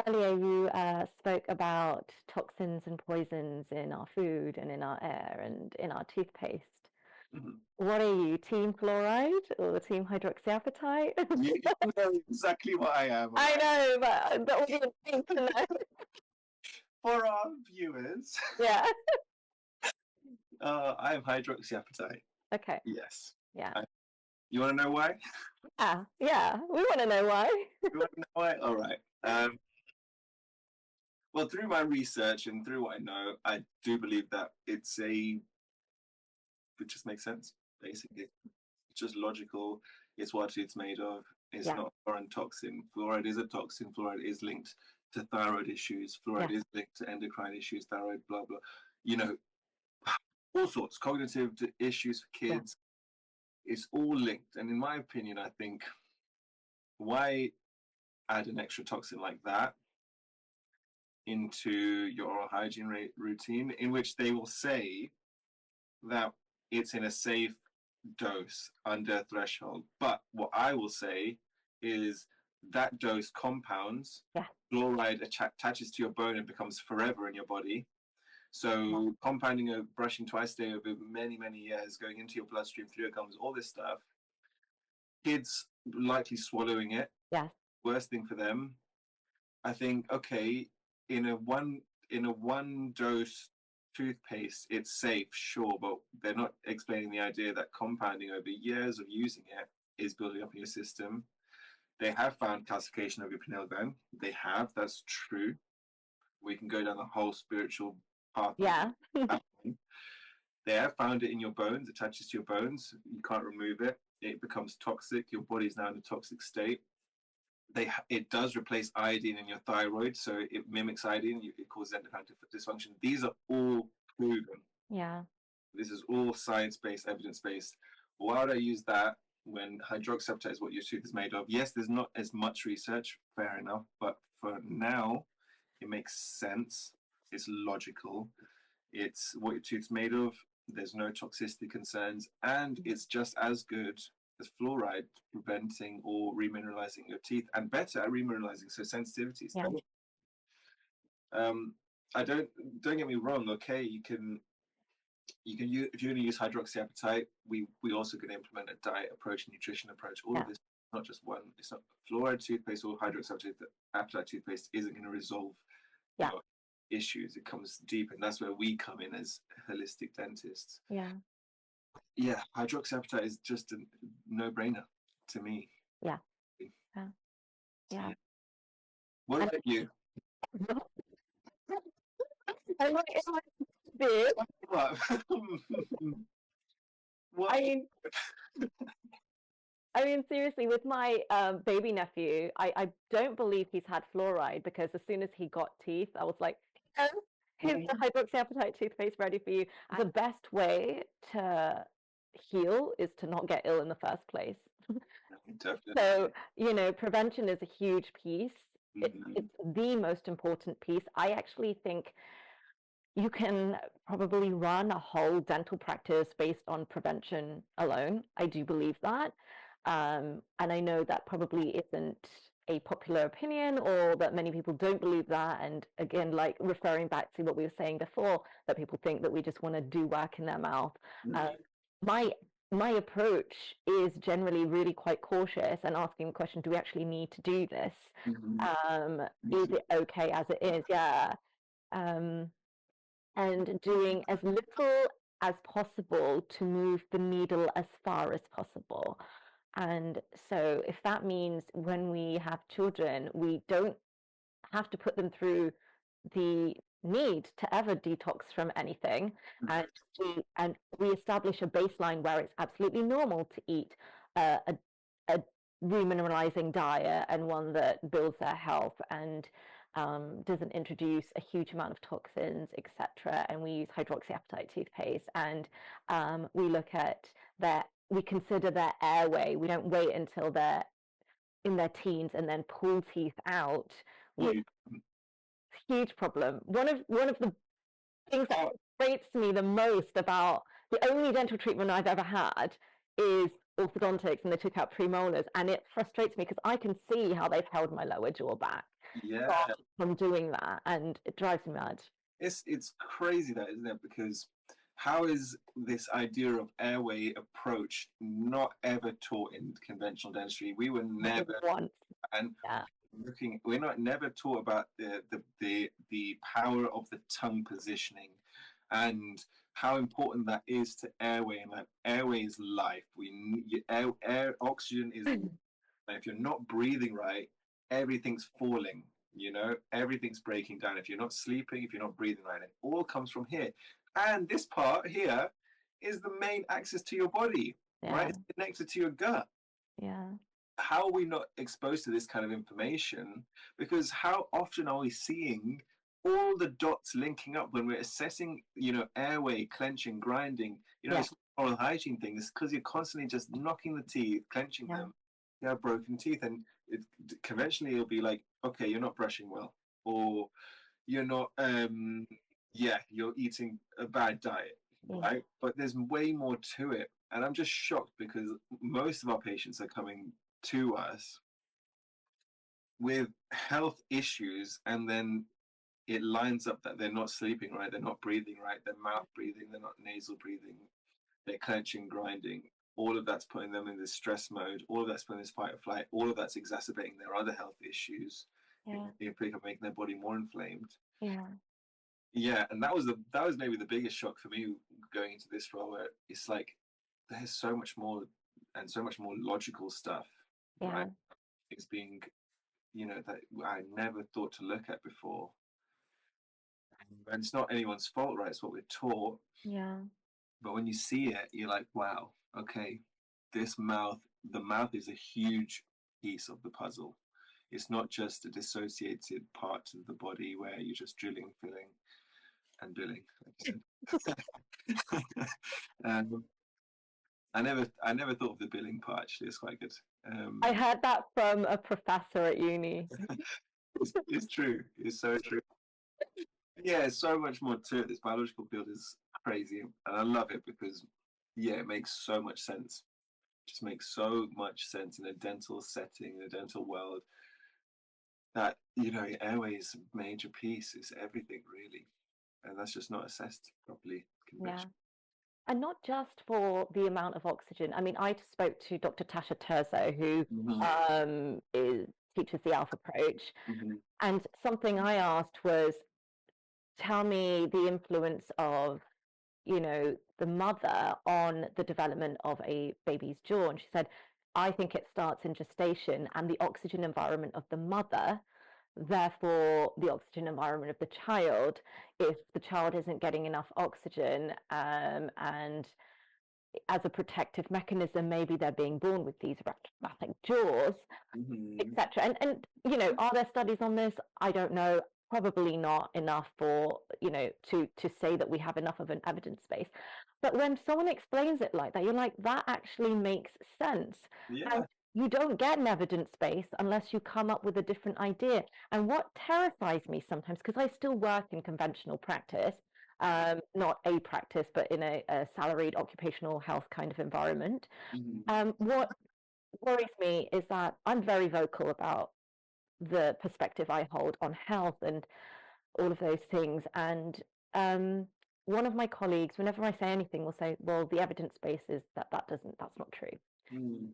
Earlier, you spoke about toxins and poisons in our food and in our air and in our toothpaste. Mhm. What are you, team fluoride or team hydroxyapatite? You know exactly what I am. I Right? know, but the audience needs to know. For our viewers, Yeah. I am hydroxyapatite. Okay. Yes. Yeah. You want to know why? Yeah. Yeah. We want to know why. You want to know why? All right. Well, through my research and through what I know, I do believe that it just makes sense, basically. It's just logical. It's what it's made of. It's Yeah. not a foreign toxin. Fluoride is a toxin. Fluoride is linked to thyroid issues. Yeah. Fluoride is linked to endocrine issues, thyroid, blah, blah. You know, all sorts, cognitive issues for Yeah. kids. It's all linked. And in my opinion, I think, why add an extra toxin like that into your oral hygiene routine, in which they will say that it's in a safe dose under threshold. But what I will say is that dose compounds, Yeah. fluoride attaches to your bone and becomes forever in your body. So compounding brushing twice a day over many, many years, going into your bloodstream, through your gums, all this stuff, kids likely swallowing it, Yeah. worst thing for them. I think, okay, in a one dose toothpaste, it's safe, sure, but they're not explaining the idea that compounding over years of using it is building up in your system. They have found calcification of your pineal gland. They have, that's true. We can go down the whole spiritual path. Yeah. They have found it in your bones, it attaches to your bones. You can't remove it. It becomes toxic. Your body's now in a toxic state. It does replace iodine in your thyroid, so it mimics iodine. It causes endocrine dysfunction. These are all proven. Yeah. This is all science-based, evidence-based. Why would I use that when hydroxyapatite is what your tooth is made of? Yes, there's not as much research, fair enough, but for now, it makes sense. It's logical. It's what your tooth's made of. There's no toxicity concerns, and it's just as good as fluoride preventing or remineralizing your teeth, and better at remineralizing. So sensitivity is better. I don't get me wrong. Okay, you can use, if you're going to use hydroxyapatite, we also can implement a diet approach, nutrition approach. All of this, not just one. It's not fluoride toothpaste or hydroxyapatite toothpaste isn't going to resolve your issues. It comes deep, and that's where we come in as holistic dentists. Yeah, hydroxyapatite is just a no-brainer to me. Yeah. What about you? What? I mean, seriously, with my baby nephew, I don't believe he's had fluoride, because as soon as he got teeth, I was like, oh, here's the hydroxyapatite toothpaste ready for you. The best way to heal is to not get ill in the first place. Definitely. So, you know, prevention is a huge piece. It's the most important piece. I actually think you can probably run a whole dental practice based on prevention alone. I do believe that. And I know that probably isn't a popular opinion, or that many people don't believe that. And again, like referring back to what we were saying before, that people think that we just want to do work in their mouth. My approach is generally really quite cautious and asking the question, do we actually need to do this? Is it okay as it is? Yeah. And doing as little as possible to move the needle as far as possible. And so if that means when we have children, we don't have to put them through the need to ever detox from anything, and we establish a baseline where it's absolutely normal to eat a remineralizing diet, and one that builds their health and doesn't introduce a huge amount of toxins, etc. And we use hydroxyapatite toothpaste, and we look at we consider their airway. We don't wait until they're in their teens and then pull teeth out. Huge problem. One of the things that frustrates me the most about the only dental treatment I've ever had is orthodontics, and they took out premolars, and it frustrates me because I can see how they've held my lower jaw back from doing that, and it drives me mad. It's crazy, that, isn't it? Because how is this idea of airway approach not ever taught in conventional dentistry? We were never we're not never taught about the power of the tongue positioning, and how important that is to airway. And like, airway is life. Air oxygen is and if you're not breathing right, everything's falling, you know, everything's breaking down. If you're not sleeping, if you're not breathing right, it all comes from here. And this part here is the main access to your body, right? It's connected to your gut. How are we not exposed to this kind of information? Because how often are we seeing all the dots linking up when we're assessing, you know, airway, clenching, grinding? You know, it's not oral hygiene things, because you're constantly just knocking the teeth, clenching them. You have broken teeth, and conventionally it'll be like, okay, you're not brushing well, or you're not, you're eating a bad diet, right? But there's way more to it, and I'm just shocked because most of our patients are coming to us with health issues, and then it lines up that they're not sleeping right, they're not breathing right, they're mouth breathing, they're not nasal breathing, they're clenching, grinding. All of that's putting them in this stress mode. All of that's putting this fight or flight. All of that's exacerbating their other health issues. Making their body more inflamed. Yeah, and that was maybe the biggest shock for me going into this role, where it's like there's so much more and so much more logical stuff, right? Yeah, It's being, that I never thought to look at before. And it's not anyone's fault, right? It's what we're taught. yeah, But when you see it, you're like, wow, okay, this mouth, the mouth is a huge piece of the puzzle. It's not just a dissociated part of the body where you're just drilling, filling, and billing, like you said. um, I never thought of the billing part. Actually, it's quite good. I heard that from a professor at uni. It's true. It's so true. Yeah, so much more to it. This biological field is crazy, and I love it because, yeah, it makes so much sense. It just makes so much sense in a dental setting, in a dental world, that airway is a major piece. It's everything really, and that's just not assessed properly. Yeah. Conviction. And not just for the amount of oxygen. I mean, I spoke to Dr. Tasha Terzo, who Mm-hmm. teaches the ALF approach. Mm-hmm. And something I asked was, tell me the influence of, the mother on the development of a baby's jaw. And she said, I think it starts in gestation and the oxygen environment of the mother, therefore the oxygen environment of the child. If the child isn't getting enough oxygen, and as a protective mechanism, maybe they're being born with these rheumatic jaws, Mm-hmm. etc. And are there studies on this? I don't know. Probably not enough for to say that we have enough of an evidence base. But when someone explains it like that, you're like, that actually makes sense. And Yeah. you don't get an evidence base unless you come up with a different idea. And what terrifies me sometimes, because I still work in conventional practice, not a practice, but in a salaried occupational health kind of environment. Mm-hmm. What worries me is that I'm very vocal about the perspective I hold on health and all of those things. And one of my colleagues, whenever I say anything, will say, well, the evidence base is that's not true. Mm-hmm.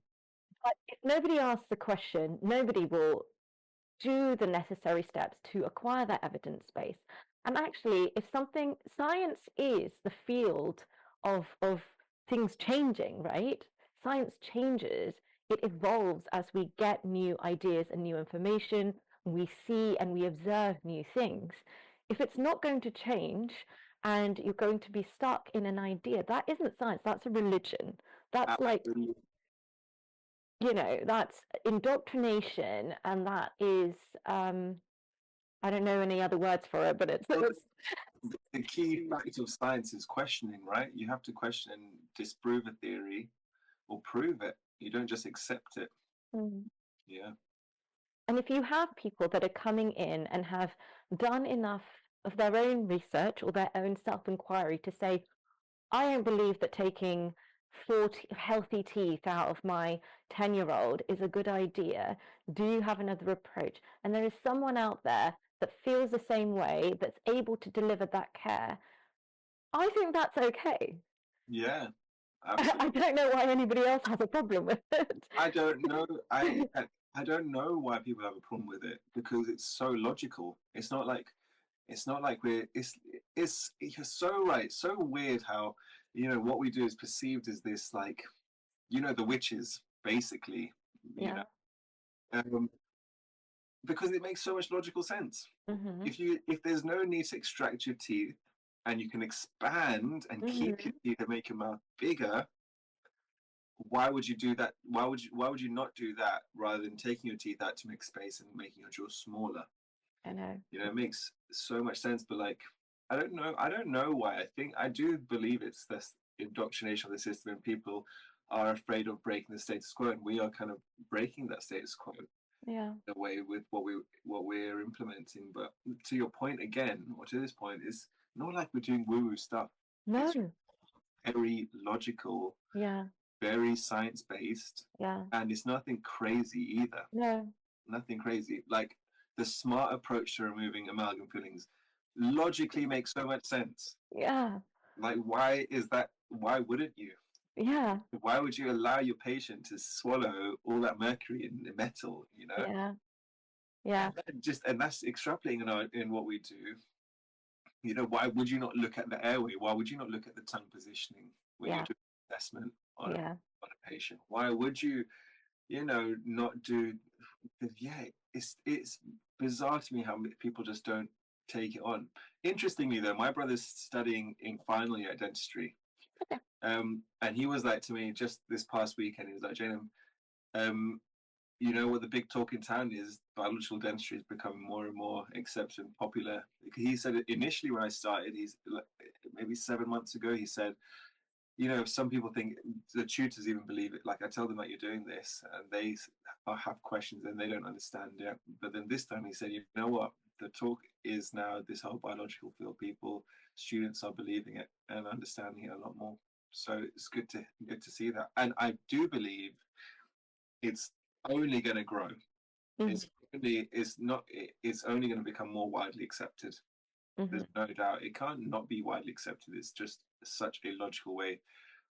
But if nobody asks the question, nobody will do the necessary steps to acquire that evidence base. And actually, if science is the field of things changing, right? Science changes, it evolves as we get new ideas and new information, we see and we observe new things. If it's not going to change and you're going to be stuck in an idea, that isn't science, that's a religion. That's like, Absolutely. that's indoctrination, and that is, I don't know any other words for it, but it's, Well, the key fact of science is questioning, right? You have to question and disprove a theory or prove it. You don't just accept it. Mm. Yeah. And if you have people that are coming in and have done enough of their own research or their own self-inquiry to say, I don't believe that taking 40 healthy teeth out of my 10-year-old is a good idea. Do you have another approach? And there is someone out there that feels the same way, that's able to deliver that care. I think that's okay. Yeah. I Absolutely. don't know why anybody else has a problem with it. I don't know. I don't know why people have a problem with it, because it's so logical. It's not like it's you're so right. So weird how what we do is perceived as this, like, the witches basically, you Yeah. know um, because it makes so much logical sense. Hmm. If there's no need to extract your teeth, and you can expand and keep your Hmm. teeth and make your mouth bigger, why would you do that? Why would you not do that rather than taking your teeth out to make space and making your jaw smaller? I know. It makes so much sense. But like, I don't know why. I do believe it's this indoctrination of the system, and people are afraid of breaking the status quo, and we are kind of breaking that status quo Yeah. in a way with what we're implementing. But to your point again, or to this point, is not like we're doing woo woo stuff. It's No. very logical, Yeah. very science based, Yeah. and it's nothing crazy either. No. Nothing crazy. Like, the smart approach to removing amalgam fillings logically makes so much sense. Yeah. Like, why is that? Why wouldn't you? Yeah. Why would you allow your patient to swallow all that mercury and metal? Yeah. Yeah. And that's extrapolating in what we do. You know, why would you not look at the airway? Why would you not look at the tongue positioning when you're Yeah. doing assessment on Yeah. on a patient? Why would you, you know, not do? Yeah, it's bizarre to me how people just don't take it on. Interestingly, though, my brother's studying in final year at dentistry, Okay. and he was like to me just this past weekend. He was like, "Jane, um, you know what the big talk in town is? Biological dentistry is becoming more and more accepted and popular." He said initially when I started, he's like, maybe 7 months ago, he said, you know, some people think the tutors even believe it. Like I tell them that you're doing this, and they have questions and they don't understand it. But then this time he said, you know what? The talk is now this whole biological field. People, students are believing it and understanding it a lot more. So it's good to see that, and I do believe it's only going to grow. Hmm. It's only going to become more widely accepted. Hmm. There's no doubt it can't not be widely accepted. It's just such a logical way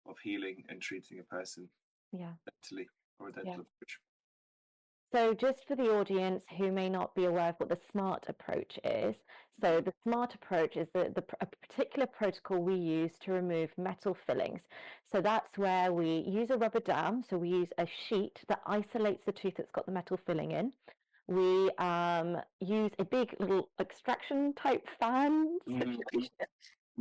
of healing and treating a person Yeah. mentally or a Yeah. dental approach. So, just for the audience who may not be aware of what the SMART approach is, so the SMART approach is a particular protocol we use to remove metal fillings. So, that's where we use a rubber dam. So, we use a sheet that isolates the tooth that's got the metal filling in. We use a big little extraction type fan situation.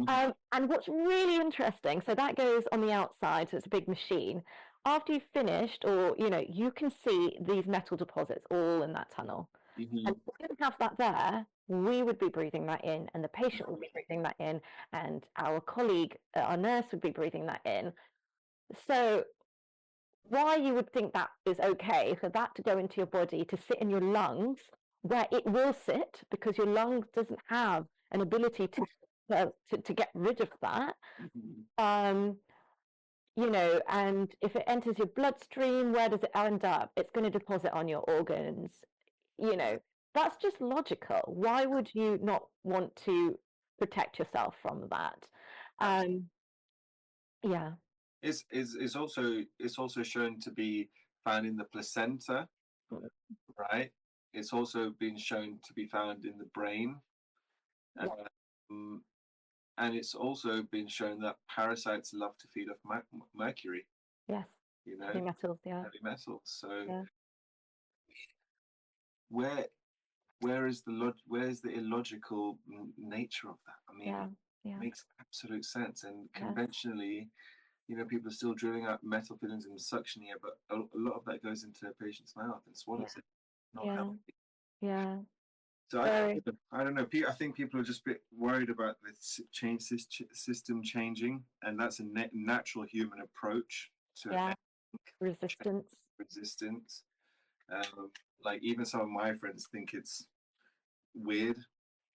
And what's really interesting, so that goes on the outside, so it's a big machine. After you've finished, or you can see these metal deposits all in that tunnel. Mm-hmm. And if we didn't have that there, we would be breathing that in, and the patient would be breathing that in, and our colleague, our nurse, would be breathing that in. So why you would think that is okay for that to go into your body, to sit in your lungs, where it will sit because your lungs doesn't have an ability to get rid of that. Um, and if it enters your bloodstream, where does it end up? It's going to deposit on your organs. That's just logical. Why would you not want to protect yourself from that? Yeah. It's also shown to be found in the placenta, right? It's also been shown to be found in the brain. Yeah. Um, and it's also been shown that parasites love to feed off mercury, Yes. you know, Heavy metals. Yeah. heavy metals. So Yeah. where where is the illogical nature of that? I mean, Yeah. it Yeah. makes absolute sense. And Yeah. conventionally, you know, people are still drilling out metal fillings in the suction ear, but a lot of that goes into a patient's mouth and swallows it. Not Yeah. healthy. Yeah. So Very. I don't know. I think people are just a bit worried about the system changing, and that's a natural human approach to Yeah. Resistance. resistance. Um, like even some of my friends think it's weird,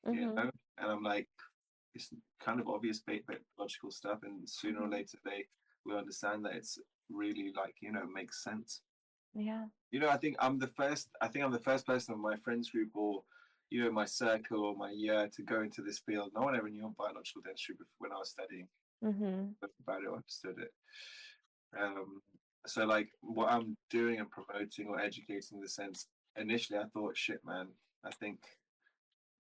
you Mm-hmm. know, and I'm like, it's kind of obvious logical stuff, and sooner or later they will understand that it's really like makes sense. Yeah. You know, I think I'm the first person in my friends group or my circle or my year to go into this field. No one ever knew biological dentistry when I was studying Mm-hmm. about it or understood it. So like what I'm doing and promoting or educating in the sense, initially I thought, shit, man, I think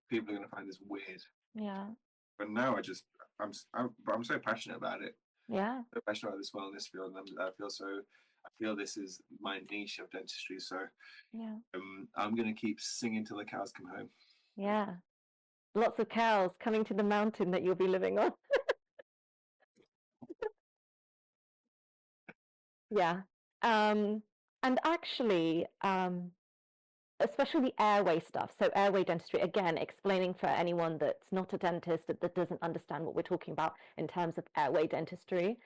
people are going to find this weird. Yeah. But now I'm so passionate about it. Yeah. So passionate about this wellness field, and I feel this is my niche of dentistry. So Yeah. I'm gonna keep singing till the cows come home. Yeah. Lots of cows coming to the mountain that you'll be living on. Yeah. And actually, especially the airway stuff. So airway dentistry, again, explaining for anyone that's not a dentist, that doesn't understand what we're talking about in terms of airway dentistry.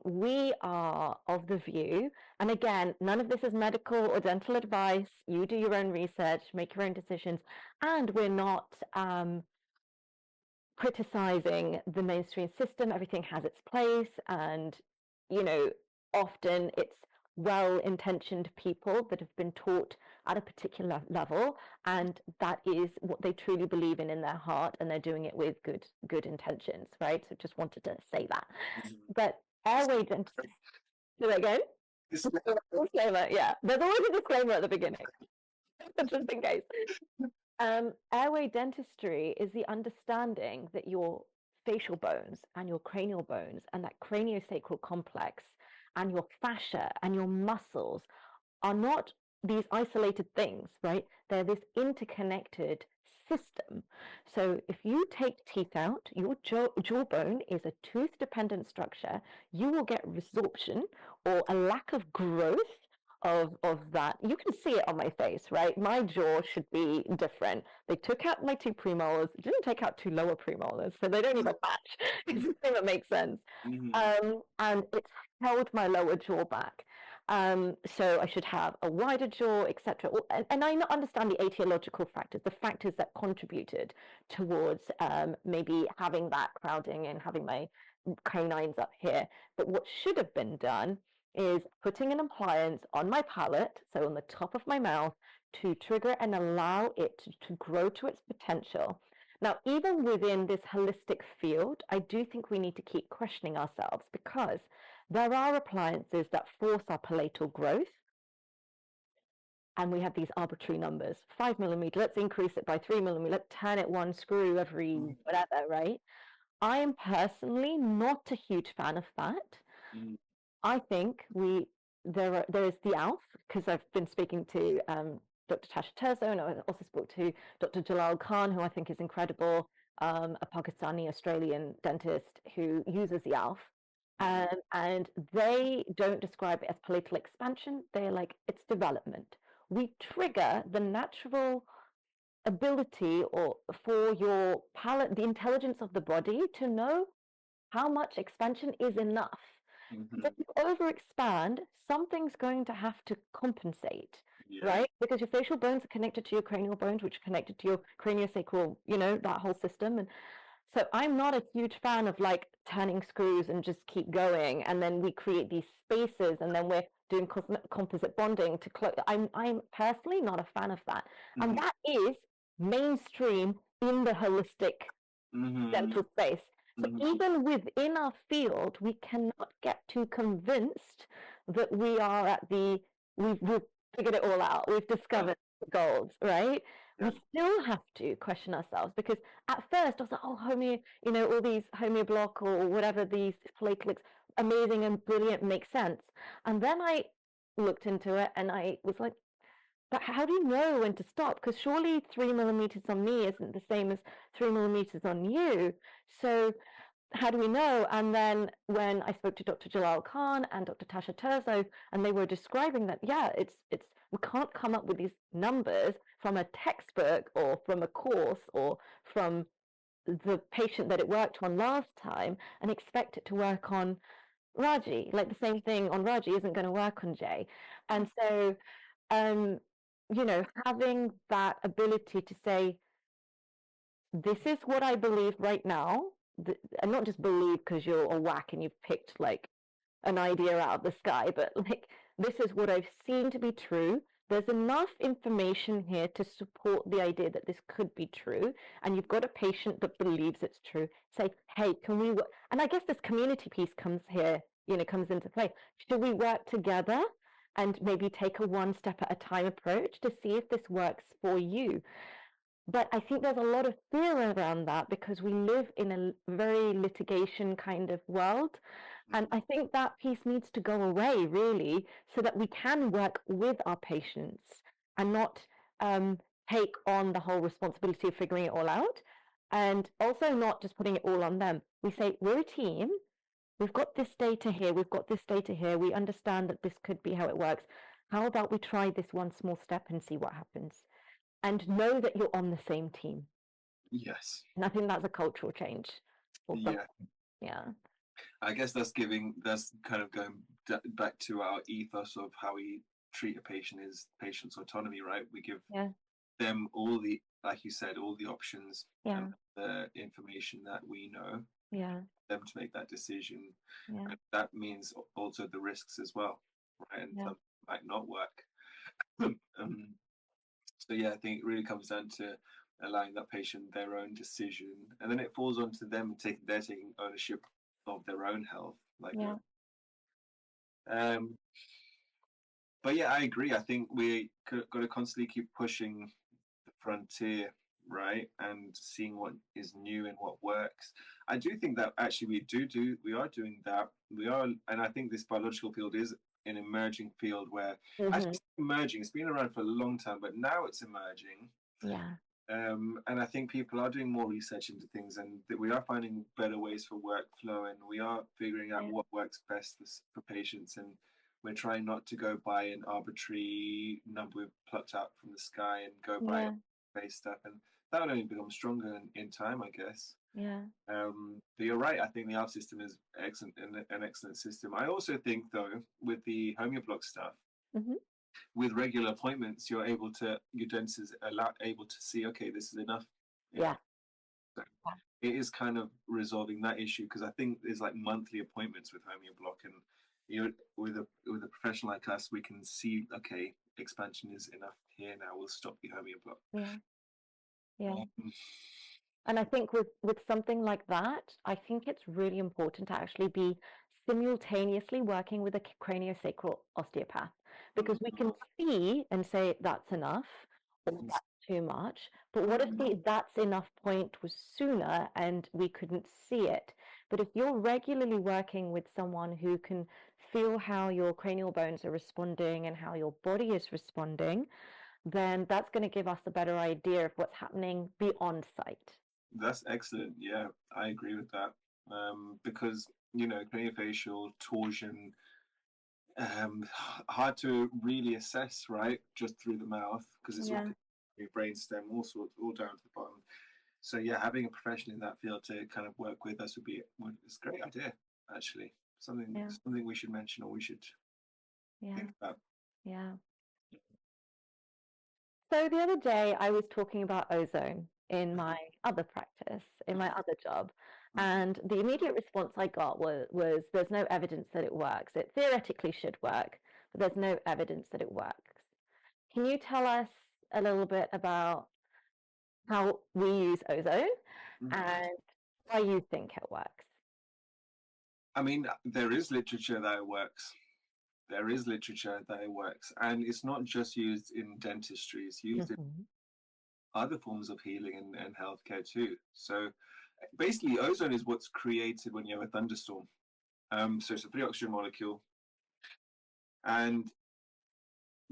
We are of the view, and again, none of this is medical or dental advice. You do your own research, make your own decisions, and we're not criticizing the mainstream system. Everything has its place, and often it's well-intentioned people that have been taught at a particular level, and that is what they truly believe in their heart, and they're doing it with good intentions, right? So just wanted to say that. But airway dentistry, do that again. Disclaimer, yeah. There's always a disclaimer at the beginning, just in case. Airway dentistry is the understanding that your facial bones and your cranial bones and that craniosacral complex and your fascia and your muscles are not these isolated things, right? They're this interconnected system. So if you take teeth out, your jawbone is a tooth dependent structure. You will get resorption or a lack of growth of that. You can see it on my face, right? My jaw should be different. They took out my two premolars, didn't take out two lower premolars, so they don't even match. It's the thing that makes sense. Mm-hmm. And it's held my lower jaw back. So I should have a wider jaw, etc. And I understand the etiological factors, the factors that contributed towards maybe having that crowding and having my canines up here. But what should have been done is putting an appliance on my palate, so on the top of my mouth, to trigger and allow it to grow to its potential. Now, even within this holistic field, I do think we need to keep questioning ourselves because there are appliances that force our palatal growth, and we have these arbitrary numbers. 5 millimeter, let's increase it by 3 millimeter, let's turn it one screw every whatever, right? I am personally not a huge fan of that. Mm-hmm. I think there is the ALF, because I've been speaking to Dr. Tasha Terzo, and I also spoke to Dr. Jalal Khan, who I think is incredible, a Pakistani Australian dentist who uses the ALF. And they don't describe it as palatal expansion. They're like, it's development. We trigger the natural ability or for your palate, the intelligence of the body to know how much expansion is enough. Mm-hmm. If you overexpand, something's going to have to compensate, Yeah. right? Because your facial bones are connected to your cranial bones, which are connected to your craniosacral, that whole system. And so I'm not a huge fan of like turning screws and just keep going. And then we create these spaces and then we're doing composite bonding to close. I'm personally not a fan of that. Mm-hmm. And that is mainstream in the holistic Mm-hmm. dental space. So Mm-hmm. even within our field, we cannot get too convinced that we've figured it all out. We've discovered the gold, right? Yeah. We still have to question ourselves because at first I was like, oh, all these homeoblock or whatever, these platelets, amazing and brilliant, makes sense. And then I looked into it and I was like, but how do you know when to stop? Because surely 3 millimeters on me isn't the same as 3 millimeters on you. So how do we know? And then when I spoke to Dr. Jalal Khan and Dr. Tasha Terzo, and they were describing that, yeah, it's we can't come up with these numbers from a textbook or from a course or from the patient that it worked on last time and expect it to work on Raji. Like the same thing on Raji isn't going to work on Jay. And so um, having that ability to say, this is what I believe right now, and not just believe because you're a whack and you've picked like an idea out of the sky, but like, this is what I've seen to be true. There's enough information here to support the idea that this could be true, and you've got a patient that believes it's true. Say, hey, can we work? And I guess this community piece comes here, comes into play. Should we work together and maybe take a one step at a time approach to see if this works for you? But I think there's a lot of fear around that because we live in a very litigation kind of world. And I think that piece needs to go away, really, so that we can work with our patients and not take on the whole responsibility of figuring it all out. And also not just putting it all on them. We say, we're a team. We've got this data here. We've got this data here. We understand that this could be how it works. How about we try this one small step and see what happens? And know that you're on the same team. Yes. And I think that's a cultural change. Yeah. Yeah. I guess that's kind of going back to our ethos of how we treat a patient is patient's autonomy, right? We give them all the, like you said, all the options and the information that we know. Yeah. Them to make that decision. Yeah. And that means also the risks as well, right? And some might not work. So yeah, I think it really comes down to allowing that patient their own decision, and then it falls onto them they're taking ownership of their own health. But yeah, I agree. I think we got to constantly keep pushing the frontier, right? And seeing what is new and what works. I do think that actually we are doing that. We are, and I think this biological field is an emerging field where actually it's emerging. It's been around for a long time, but now it's emerging. Yeah. And I think people are doing more research into things, and that we are finding better ways for workflow, and we are figuring out what works best for patients. And we're trying not to go by an arbitrary number we've plucked out from the sky and go by base stuff. And that will only become stronger in time, I guess. Yeah. But you're right. I think the ALF system is excellent, an excellent system. I also think, though, with the homeoblock stuff, with regular appointments, your dentist is able to see, okay, this is enough. Yeah. So it is kind of resolving that issue, because I think there's like monthly appointments with homeoblock, and with a professional like us, we can see, okay, expansion is enough here now. We'll stop the homeoblock. Yeah. Yeah. And I think with something like that, I think it's really important to actually be simultaneously working with a craniosacral osteopath, because we can see and say that's enough or that's too much. But what if the that's enough point was sooner and we couldn't see it? But if you're regularly working with someone who can feel how your cranial bones are responding and how your body is responding, then that's going to give us a better idea of what's happening beyond sight. That's excellent. Yeah, I agree with that. Because, craniofacial torsion, hard to really assess, right? Just through the mouth, because it's all your brainstem, all sorts, all down to the bottom. So yeah, having a professional in that field to kind of work with us it's a great idea, actually. Something we should mention, or we should think about. Yeah. So the other day I was talking about ozone in my other practice, in my other job, and the immediate response I got was there's no evidence that it works. It theoretically should work, but there's no evidence that it works. Can you tell us a little bit about how we use ozone and why you think it works? I mean, there is literature that it works. There is literature that it works, and it's not just used in dentistry. It's used in other forms of healing and healthcare too. So basically, ozone is what's created when you have a thunderstorm. So it's a free oxygen molecule, and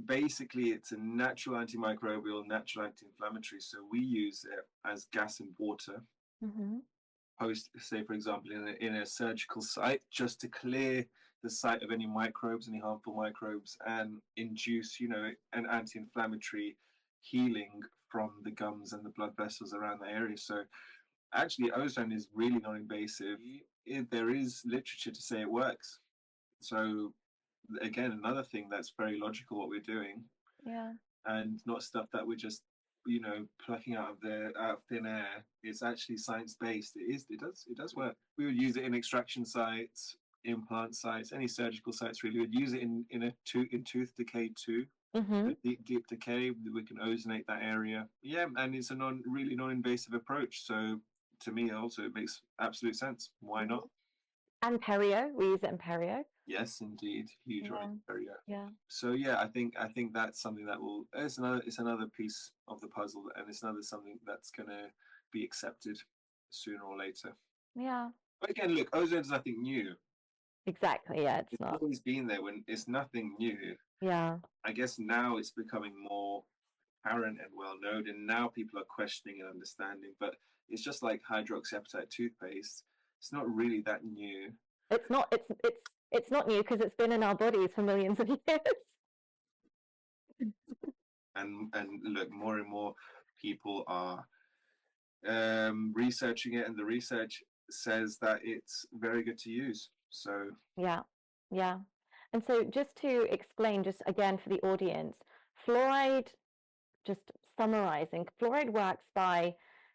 basically it's a natural antimicrobial, natural anti-inflammatory. So we use it as gas and water post, say, for example, in a surgical site, just to clear the site of any microbes, any harmful microbes, and induce, an anti-inflammatory healing from the gums and the blood vessels around the area. So actually, ozone is really non-invasive. There is literature to say it works. So again, another thing that's very logical what we're doing, and not stuff that we're just plucking out of thin air. It's actually science-based. It does work. We would use it in extraction sites, implant sites, any surgical sites really. We'd use it in tooth decay too. Deep decay, we can ozonate that area. Yeah, and it's a really non-invasive approach. So to me also it makes absolute sense. Why not? And perio, we use it in perio. Yes, indeed, huge perio. Yeah. So yeah, I think that's something that it's another piece of the puzzle, and it's something that's gonna be accepted sooner or later. Yeah. But again, look, ozone is nothing new. Exactly. Yeah, it's not. Always been there. When it's nothing new. Yeah. I guess now it's becoming more apparent and well known, and now people are questioning and understanding. But it's just like hydroxyapatite toothpaste. It's not really that new. It's not. It's not new because it's been in our bodies for millions of years. And look, more and more people are researching it, and the research says that it's very good to use. So yeah. And so just to explain, just again for the audience, fluoride, just summarizing, fluoride works by,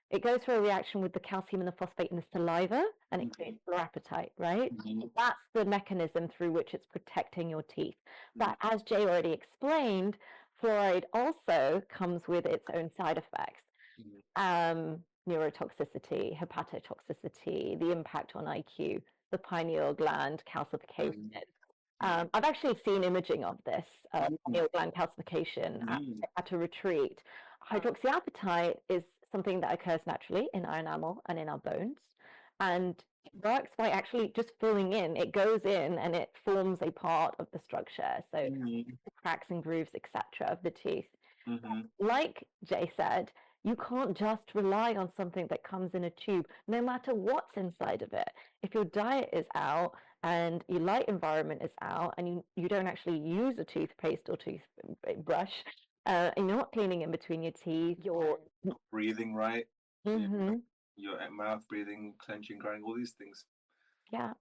it goes through a reaction with the calcium and the phosphate in the saliva, and it creates fluorapatite, right? That's the mechanism through which it's protecting your teeth. But as Jay already explained, fluoride also comes with its own side effects. Neurotoxicity, hepatotoxicity, the impact on IQ, the pineal gland calcification. I've actually seen imaging of this pineal gland calcification at a retreat. hydroxyapatite is something that occurs naturally in our enamel and in our bones, and works by actually just filling in. It goes in and it forms a part of the structure, so Mm-hmm. the cracks and grooves, etc., of the teeth. Mm-hmm. Like Jay said, you can't just rely on something that comes in a tube, no matter what's inside of it. If your diet is out and your light environment is out and you don't actually use a toothpaste or toothbrush, and you're not cleaning in between your teeth, you're Breathing right, mm-hmm, your mouth breathing, clenching, grinding, all these things. yeah,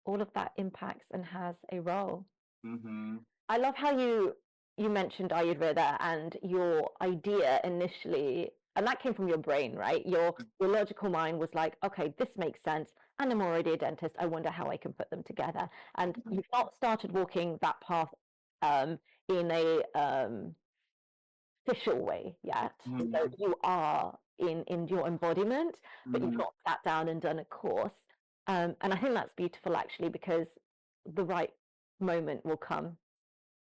all of that impacts and has a role. Mm-hmm. I love how you mentioned Ayurveda and your idea initially, and that came from your brain, right? Your logical mind was like, okay, this makes sense, and I'm already a dentist. I wonder how I can put them together. And you've not started walking that path um, in a official way yet. Mm-hmm. So you are in your embodiment, but you've Mm-hmm. not sat down and done a course. And I think that's beautiful actually, because the right moment will come.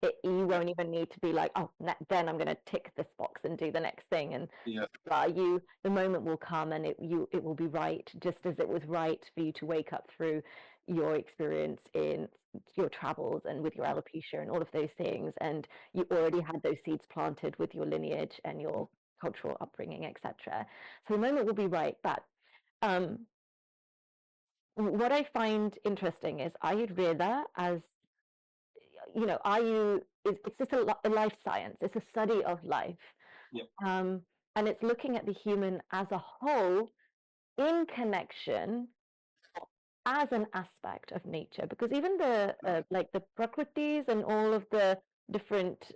You Yeah. won't even need to be like, oh, then I'm going to tick this box and do the next thing. And Yeah. the moment will come, and it will be right, just as it was right for you to wake up through your experience in your travels and with your alopecia and all of those things, and you already had those seeds planted with your lineage and your cultural upbringing, etc. So the moment will be right. But um, what I find interesting is Ayurveda as it's just a life science. It's a study of life, Yeah. and it's looking at the human as a whole in connection as an aspect of nature. Because even the like the prakritis and all of the different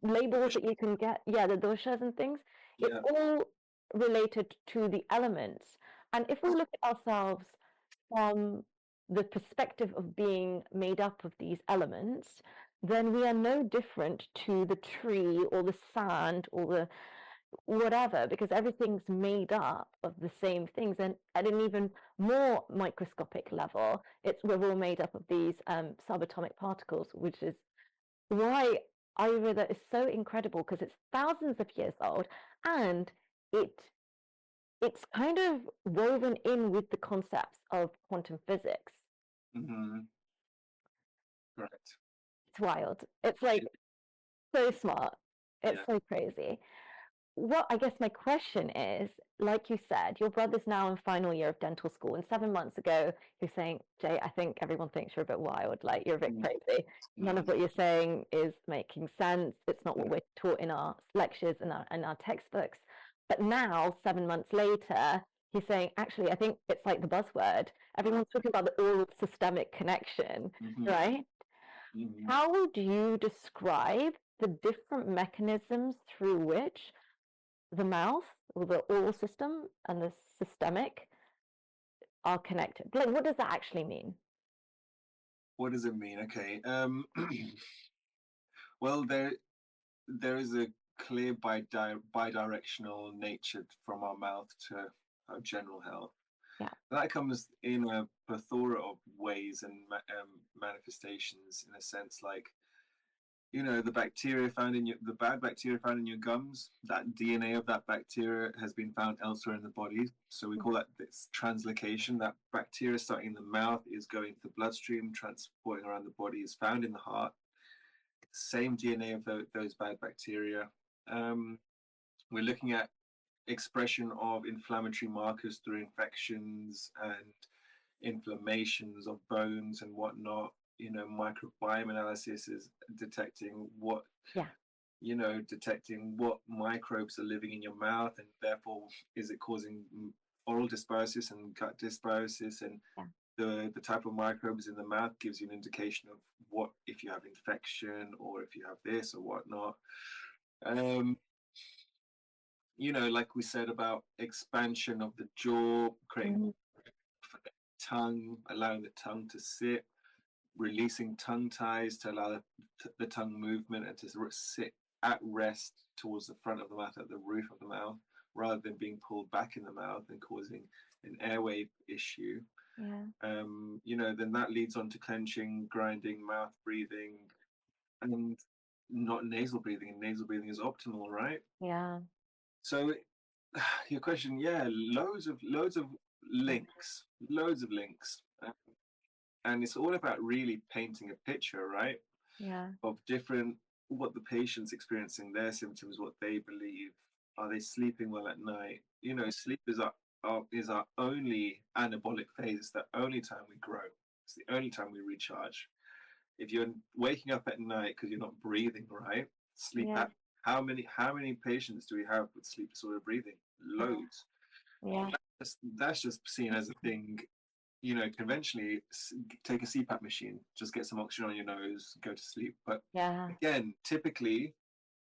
labels that you can get, yeah, the doshas and things, it's Yeah. all related to the elements. And if we look at ourselves from the perspective of being made up of these elements, then we are no different to the tree or the sand or the whatever, because everything's made up of the same things. And at an even more microscopic level, we're all made up of these subatomic particles, which is why Ayurveda is so incredible, because it's thousands of years old, and it it's kind of woven in with the concepts of quantum physics. Mm-hmm. Correct. It's wild. It's like so smart. It's Yeah. so crazy. What I guess my question is, like you said, your brother's now in final year of dental school, and 7 months ago you're saying, Jay, I think everyone thinks you're a bit wild, like you're a bit crazy. None of Mm-hmm. what you're saying is making sense. It's not what we're taught in our lectures and our textbooks. But now, 7 months later, he's saying, actually, I think it's like the buzzword. Everyone's talking about the oral systemic connection, Mm-hmm. right? Mm-hmm. How would you describe the different mechanisms through which the mouth or the oral system and the systemic are connected? Like, what does that actually mean? What does it mean? Okay. Well, there is a clear bidirectional nature from our mouth to our general health. Yeah. That comes in a plethora of ways and manifestations, in a sense, like the bacteria found in the bad bacteria found in your gums. That DNA of that bacteria has been found elsewhere in the body, so we call that this translocation. That bacteria starting in the mouth is going to the bloodstream, transporting around the body, is found in the heart. Same DNA of those bad bacteria. We're looking at expression of inflammatory markers through infections and inflammations of bones and whatnot. Microbiome analysis is detecting Yeah. detecting what microbes are living in your mouth, and therefore is it causing oral dysbiosis and gut dysbiosis, and Yeah. the type of microbes in the mouth gives you an indication of what, if you have infection or if you have this or whatnot. um like we said about expansion of the jaw, creating Mhm. tongue, allowing the tongue to sit, releasing tongue ties to allow the tongue movement and to sit at rest towards the front of the mouth, at the roof of the mouth, rather than being pulled back in the mouth and causing an airway issue. Yeah. Then that leads on to clenching, grinding, mouth breathing, and not nasal breathing. And nasal breathing is optimal, right? Yeah. So your question, yeah, loads of links, loads of links, and it's all about really painting a picture, right, Yeah. of different what the patient's experiencing, their symptoms, what they believe. Are they sleeping well at night? You know, sleep is our only anabolic phase. It's the only time we grow. It's the only time we recharge. If you're waking up at night because you're not breathing right, sleep Yeah. at how many patients do we have with sleep disorder breathing? Loads. Yeah. That's just seen as a thing, you know, conventionally. Take a CPAP machine, just get some oxygen on your nose, go to sleep. But Yeah. again, typically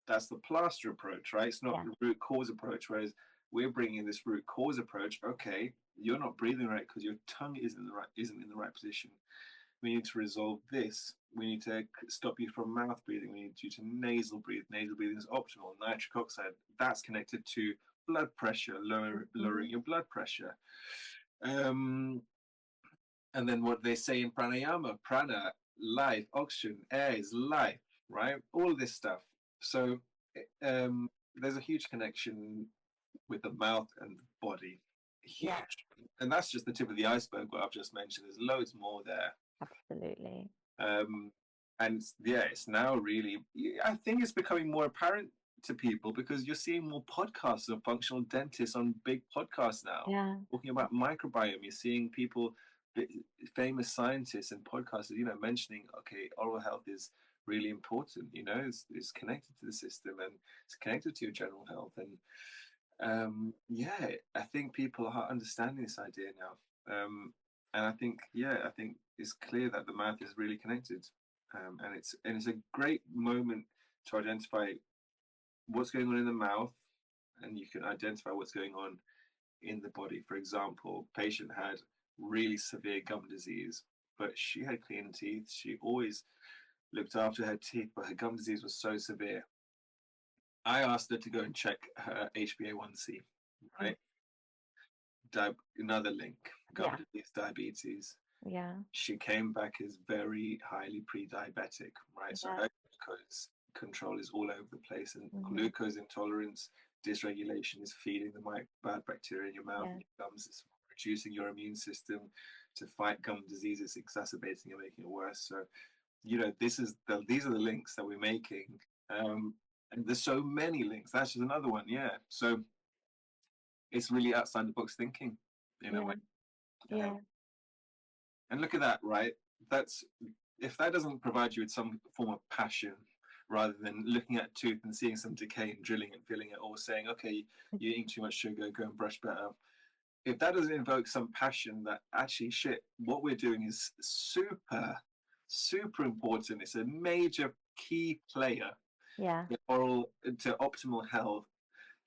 that's the plaster approach, right? It's not Yeah. the root cause approach. Whereas we're bringing this root cause approach. Okay, you're not breathing right because your tongue isn't in the right position. We need to resolve this. We need to stop you from mouth breathing. We need you to nasal breathe. Nasal breathing is optimal. Nitric oxide, that's connected to blood pressure, lowering your blood pressure. Um, and then what they say in pranayama, prana, life, oxygen, air is life, right? All of this stuff. So there's a huge connection with the mouth and the body. Huge. Yeah. And that's just the tip of the iceberg, what I've just mentioned. There's loads more there. Absolutely. Um, and yeah, it's now really, I think it's becoming more apparent to people because you're seeing more podcasts of functional dentists on big podcasts now Yeah. talking about microbiome. You're seeing people, famous scientists and podcasters, you know, mentioning, okay, oral health is really important, you know, it's connected to the system and it's connected to your general health. And yeah, I think people are understanding this idea now. And I think, yeah, I think it's clear that the mouth is really connected. And it's a great moment to identify what's going on in the mouth, and you can identify what's going on in the body. For example, patient had really severe gum disease, but she had clean teeth. She always looked after her teeth, but her gum disease was so severe. I asked her to go and check her HbA1c, Mm. right? Another link, gum Yeah. disease, diabetes. Yeah. She came back as very highly pre-diabetic, right? So Yeah. her glucose control is all over the place, and Mm-hmm. glucose intolerance, dysregulation is feeding the bad bacteria in your mouth Yeah. and your gums. It's reducing your immune system to fight gum disease. It's exacerbating and making it worse. So, you know, these are the links that we're making, and there's so many links. That's just another one, yeah. So it's really outside the box thinking in a Yeah. way. Yeah. And look at that, right? That's if that doesn't provide you with some form of passion, rather than looking at a tooth and seeing some decay and drilling it, feeling it, or saying, okay, you're eating too much sugar, go and brush better. If that doesn't invoke some passion that actually, shit, what we're doing is super, super important. It's a major key player Yeah. to optimal health,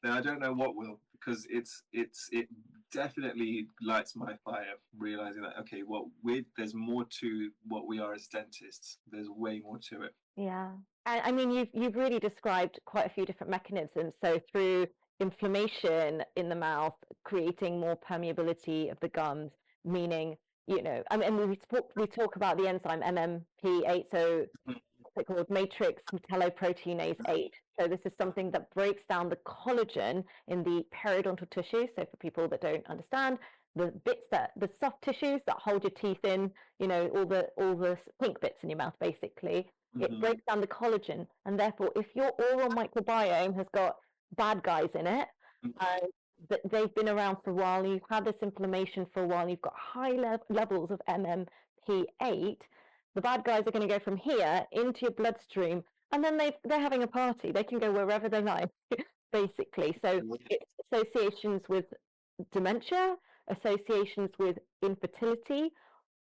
then I don't know what will, because it definitely lights my fire, realizing that okay, well, there's more to what we are as dentists. There's way more to it. Yeah. And I mean, you've really described quite a few different mechanisms. So through inflammation in the mouth, creating more permeability of the gums, meaning, you know, I mean, we talk about the enzyme MMP8, so what's it called? Matrix metalloproteinase 8. So this is something that breaks down the collagen in the periodontal tissue. So for people that don't understand, the soft tissues that hold your teeth in, you know, all the pink bits in your mouth, basically, it Mm-hmm. breaks down the collagen, and therefore, if your oral microbiome has got bad guys in it, uh, that they've been around for a while, you've had this inflammation for a while, you've got high levels of MMP8, the bad guys are going to go from here into your bloodstream, and then they're having a party. They can go wherever they like, basically. So it's associations with dementia, associations with infertility,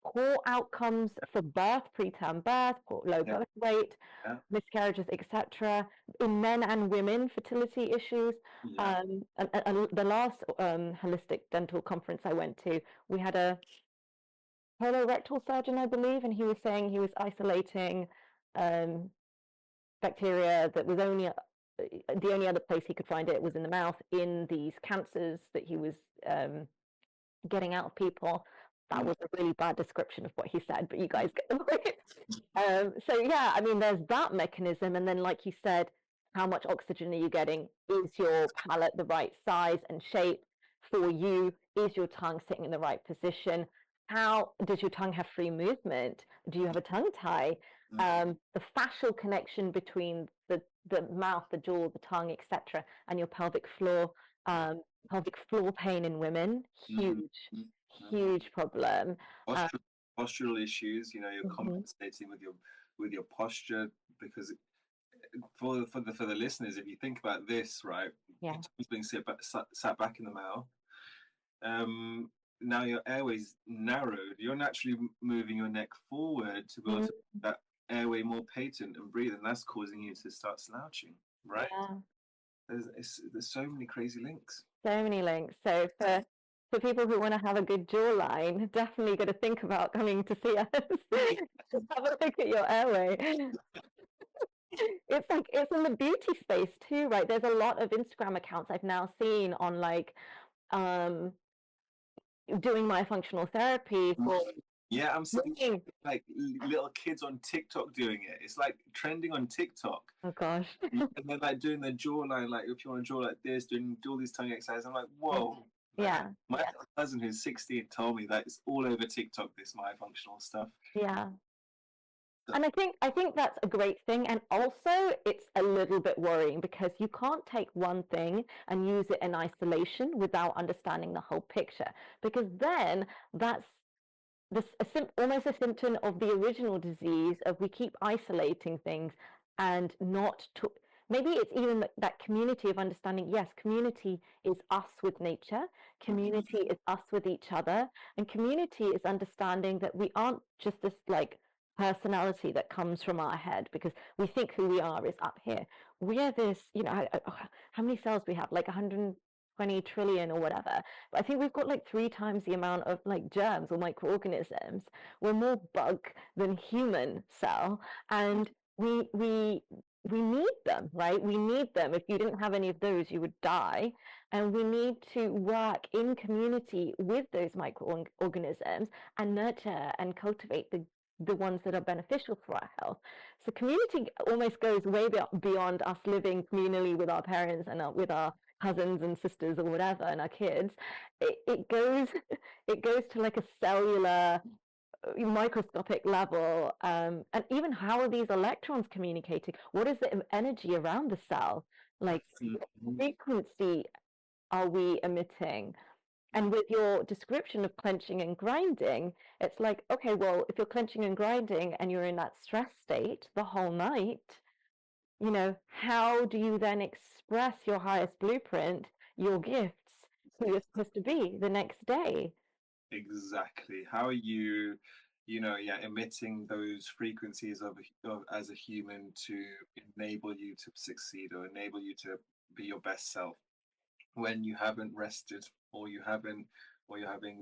poor outcomes for birth, preterm birth, low Yeah, birth weight, yeah, miscarriages, etc. In men and women, fertility issues. yeah. And the last holistic dental conference I went to, we had a colorectal surgeon, I believe, and he was saying he was isolating um, bacteria that was only the only other place he could find it was in the mouth in these cancers that he was getting out of people. That Mm. was a really bad description of what he said, but you guys get the point. So yeah, I mean, there's that mechanism, and then, like you said, How much oxygen are you getting? Is your palate the right size and shape for you? Is your tongue sitting in the right position? How does your tongue have free movement? Do you have a tongue tie? The fascial connection between the mouth, the jaw, the tongue, etc., and your pelvic floor. Pelvic floor pain in women, huge problem. Postural issues, you're compensating with your posture, because for the listeners, if you think about this, right, your tongue's being sat back in the mouth. Now your airway's narrowed. You're naturally moving your neck forward to be able to make that airway more patent and breathe, and that's causing you to start slouching, right? There's so many crazy links. So many links. So for people who want to have a good jawline, definitely got to think about coming to see us. Have a look at your airway. It's in the beauty space too, right? There's a lot of Instagram accounts I've now seen on doing myofunctional therapy for I'm seeing like little kids on TikTok doing it. It's like trending on TikTok. Oh gosh. And they're like doing their jawline, like if you want to draw like this, doing all these tongue exercises. I'm like, whoa. My cousin who's 16 told me that it's all over TikTok, this myofunctional stuff. And I think that's a great thing. And also it's a little bit worrying because you can't take one thing and use it in isolation without understanding the whole picture, because then that's almost a symptom of the original disease of we keep isolating things and not maybe it's even that community of understanding. Yes, community is us with nature, community is us with each other, and community is understanding that we aren't just this like personality that comes from our head because we think who we are is up here. We are this, how many cells we have, like 120 trillion or whatever, but I think we've got like 3 times the amount of like germs or microorganisms. We're more bug than human cell, and we need them, right? We need them. If you didn't have any of those, you would die. And we need to work in community with those microorganisms and nurture and cultivate the ones that are beneficial for our health. So community almost goes way beyond us living communally with our parents and with our cousins and sisters or whatever and our kids. It goes to like a cellular, microscopic level, and even how are these electrons communicating? What is the energy around the cell? Like what frequency are we emitting? And with your description of clenching and grinding, it's like, okay, well, if you're clenching and grinding and you're in that stress state the whole night, how do you then express your highest blueprint, your gifts, who you're supposed to be the next day? Exactly. How are you, emitting those frequencies of as a human to enable you to succeed or enable you to be your best self when you haven't rested or you're having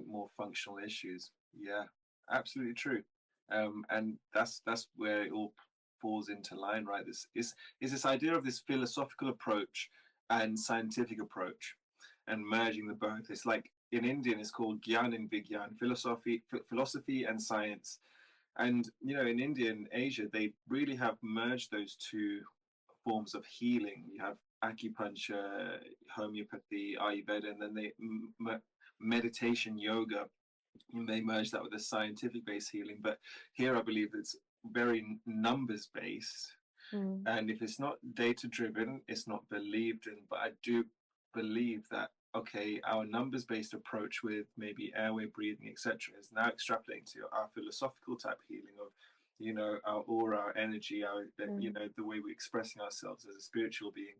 more functional issues? Yeah, absolutely true. And that's where it all falls into line, right? This is this idea of this philosophical approach and scientific approach and merging the both. It's like in Indian, it's called Gyan and Vigyan, philosophy and science. And in India and Asia, they really have merged those two forms of healing. You have acupuncture, homeopathy, Ayurveda, and then they meditation, yoga, and they merge that with a scientific-based healing. But here, I believe it's very numbers-based, and if it's not data-driven, it's not believed in. But I do believe that our numbers-based approach with maybe airway breathing, etc., is now extrapolating to our philosophical type healing of our aura, our energy, our the way we're expressing ourselves as a spiritual being,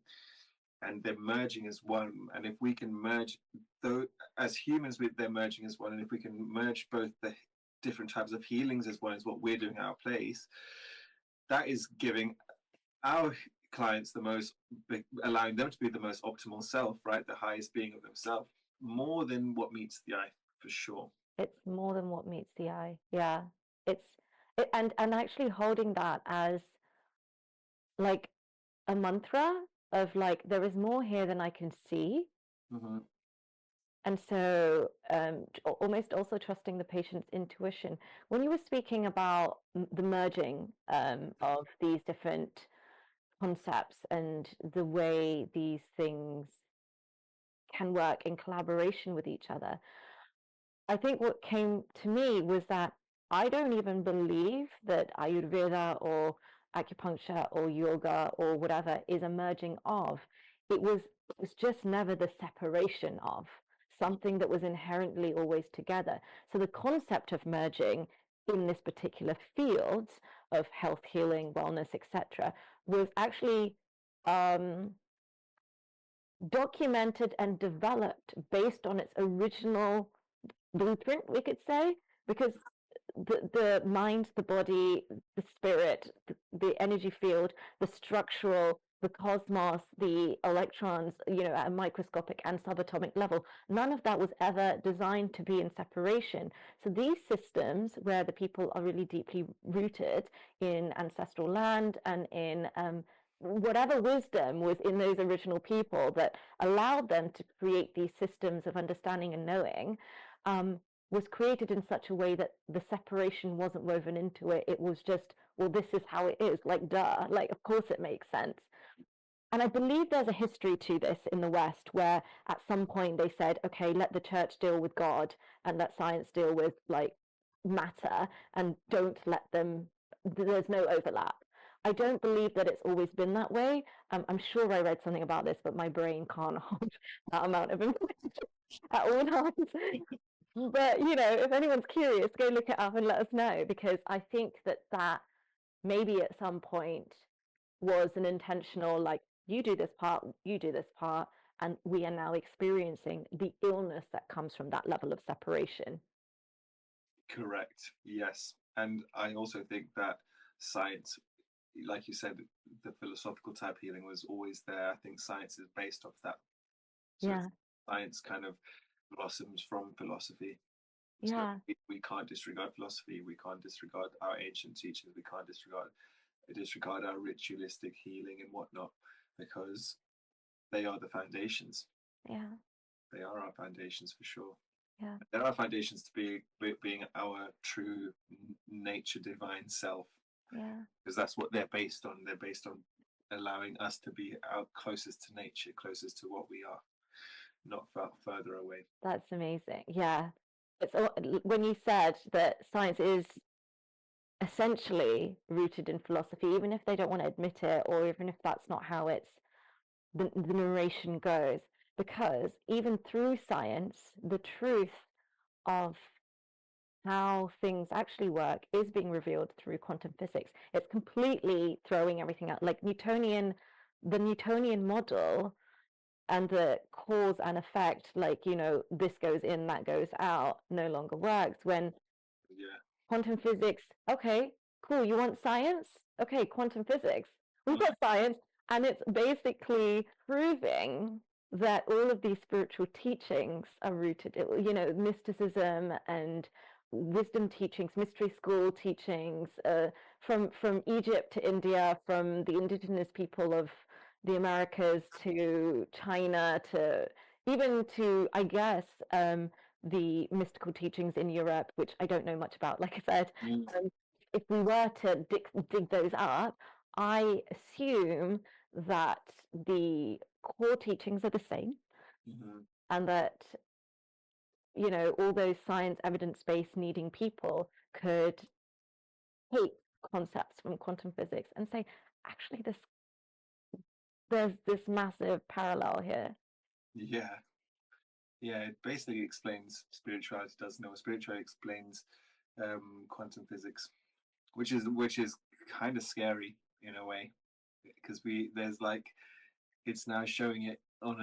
and they're merging as one. And if we can merge, though, as humans, they're merging as one, and if we can merge both the different types of healings as one, is what we're doing at our place, that is giving our clients allowing them to be the most optimal self, right? The highest being of themselves, more than what meets the eye, for sure. It's more than what meets the eye. Yeah, and actually holding that as like a mantra of like, there is more here than I can see. And so almost also trusting the patient's intuition. When you were speaking about the merging of these different concepts and the way these things can work in collaboration with each other. I think what came to me was that I don't even believe that Ayurveda or acupuncture or yoga or whatever is a merging of. It was just never the separation of something that was inherently always together. So the concept of merging in this particular field of health, healing, wellness, etc., was actually documented and developed based on its original blueprint, we could say, because the mind, the body, the spirit, the energy field, the structural, the cosmos, the electrons, at a microscopic and subatomic level, none of that was ever designed to be in separation. So these systems, where the people are really deeply rooted in ancestral land and in whatever wisdom was in those original people that allowed them to create these systems of understanding and knowing, was created in such a way that the separation wasn't woven into it. It was just, well, this is how it is, like, duh, like, of course it makes sense. And I believe there's a history to this in the West where at some point they said, okay, let the church deal with God and let science deal with, like, matter, and don't let them, there's no overlap. I don't believe that it's always been that way. I'm sure I read something about this, but my brain can't hold that amount of information at all times. But, if anyone's curious, go look it up and let us know, because I think that maybe at some point was an intentional, like, you do this part, you do this part, and we are now experiencing the illness that comes from that level of separation. Correct. Yes. And I also think that science, like you said, the philosophical type healing was always there. I think science is based off that. So Yeah. science kind of blossoms from philosophy. So Yeah. we can't disregard philosophy. We can't disregard our ancient teachings. We can't disregard our ritualistic healing and whatnot, because they are the foundations. Yeah. They are our foundations for sure. Yeah. They're our foundations to being our true nature, divine self. Yeah. Because that's what they're based on. They're based on allowing us to be our closest to nature, closest to what we are, not further away. That's amazing. Yeah. It's when you said that science is essentially rooted in philosophy, even if they don't want to admit it, or even if that's not how the narration goes, because even through science, the truth of how things actually work is being revealed through quantum physics. It's completely throwing everything out, like the Newtonian model and the cause and effect, like, this goes in, that goes out, no longer works when quantum physics, okay, cool, you want science? Okay, quantum physics. We've got science, and it's basically proving that all of these spiritual teachings are rooted, mysticism and wisdom teachings, mystery school teachings, from Egypt to India, from the indigenous people of the Americas to China, to even to, I guess, the mystical teachings in Europe, which I don't know much about, like I said. If we were to dig those up, I assume that the core teachings are the same, and that, all those science evidence-based needing people could take concepts from quantum physics and say, actually, there's this massive parallel here. Yeah. Yeah, it basically explains spirituality, doesn't it? Spirituality explains quantum physics, which is kind of scary in a way, because there's like, it's now showing it on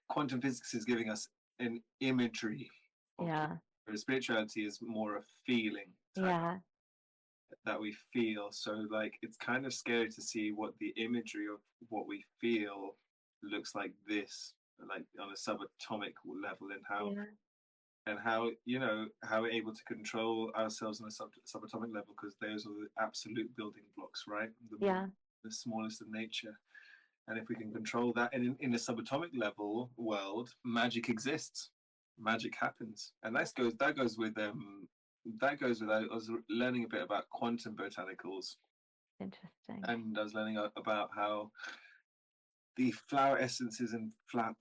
quantum physics is giving us an imagery of, Yeah. spirituality is more a feeling Yeah. that we feel. So like, it's kind of scary to see what the imagery of what we feel looks like, this, like on a subatomic level, and how how we're able to control ourselves on a subatomic level, because those are the absolute building blocks, right? The smallest of nature. And if we can control that, and in a subatomic level world, magic exists, magic happens. And that goes with I was learning a bit about quantum botanicals Interesting. And I was learning about how the flower essences and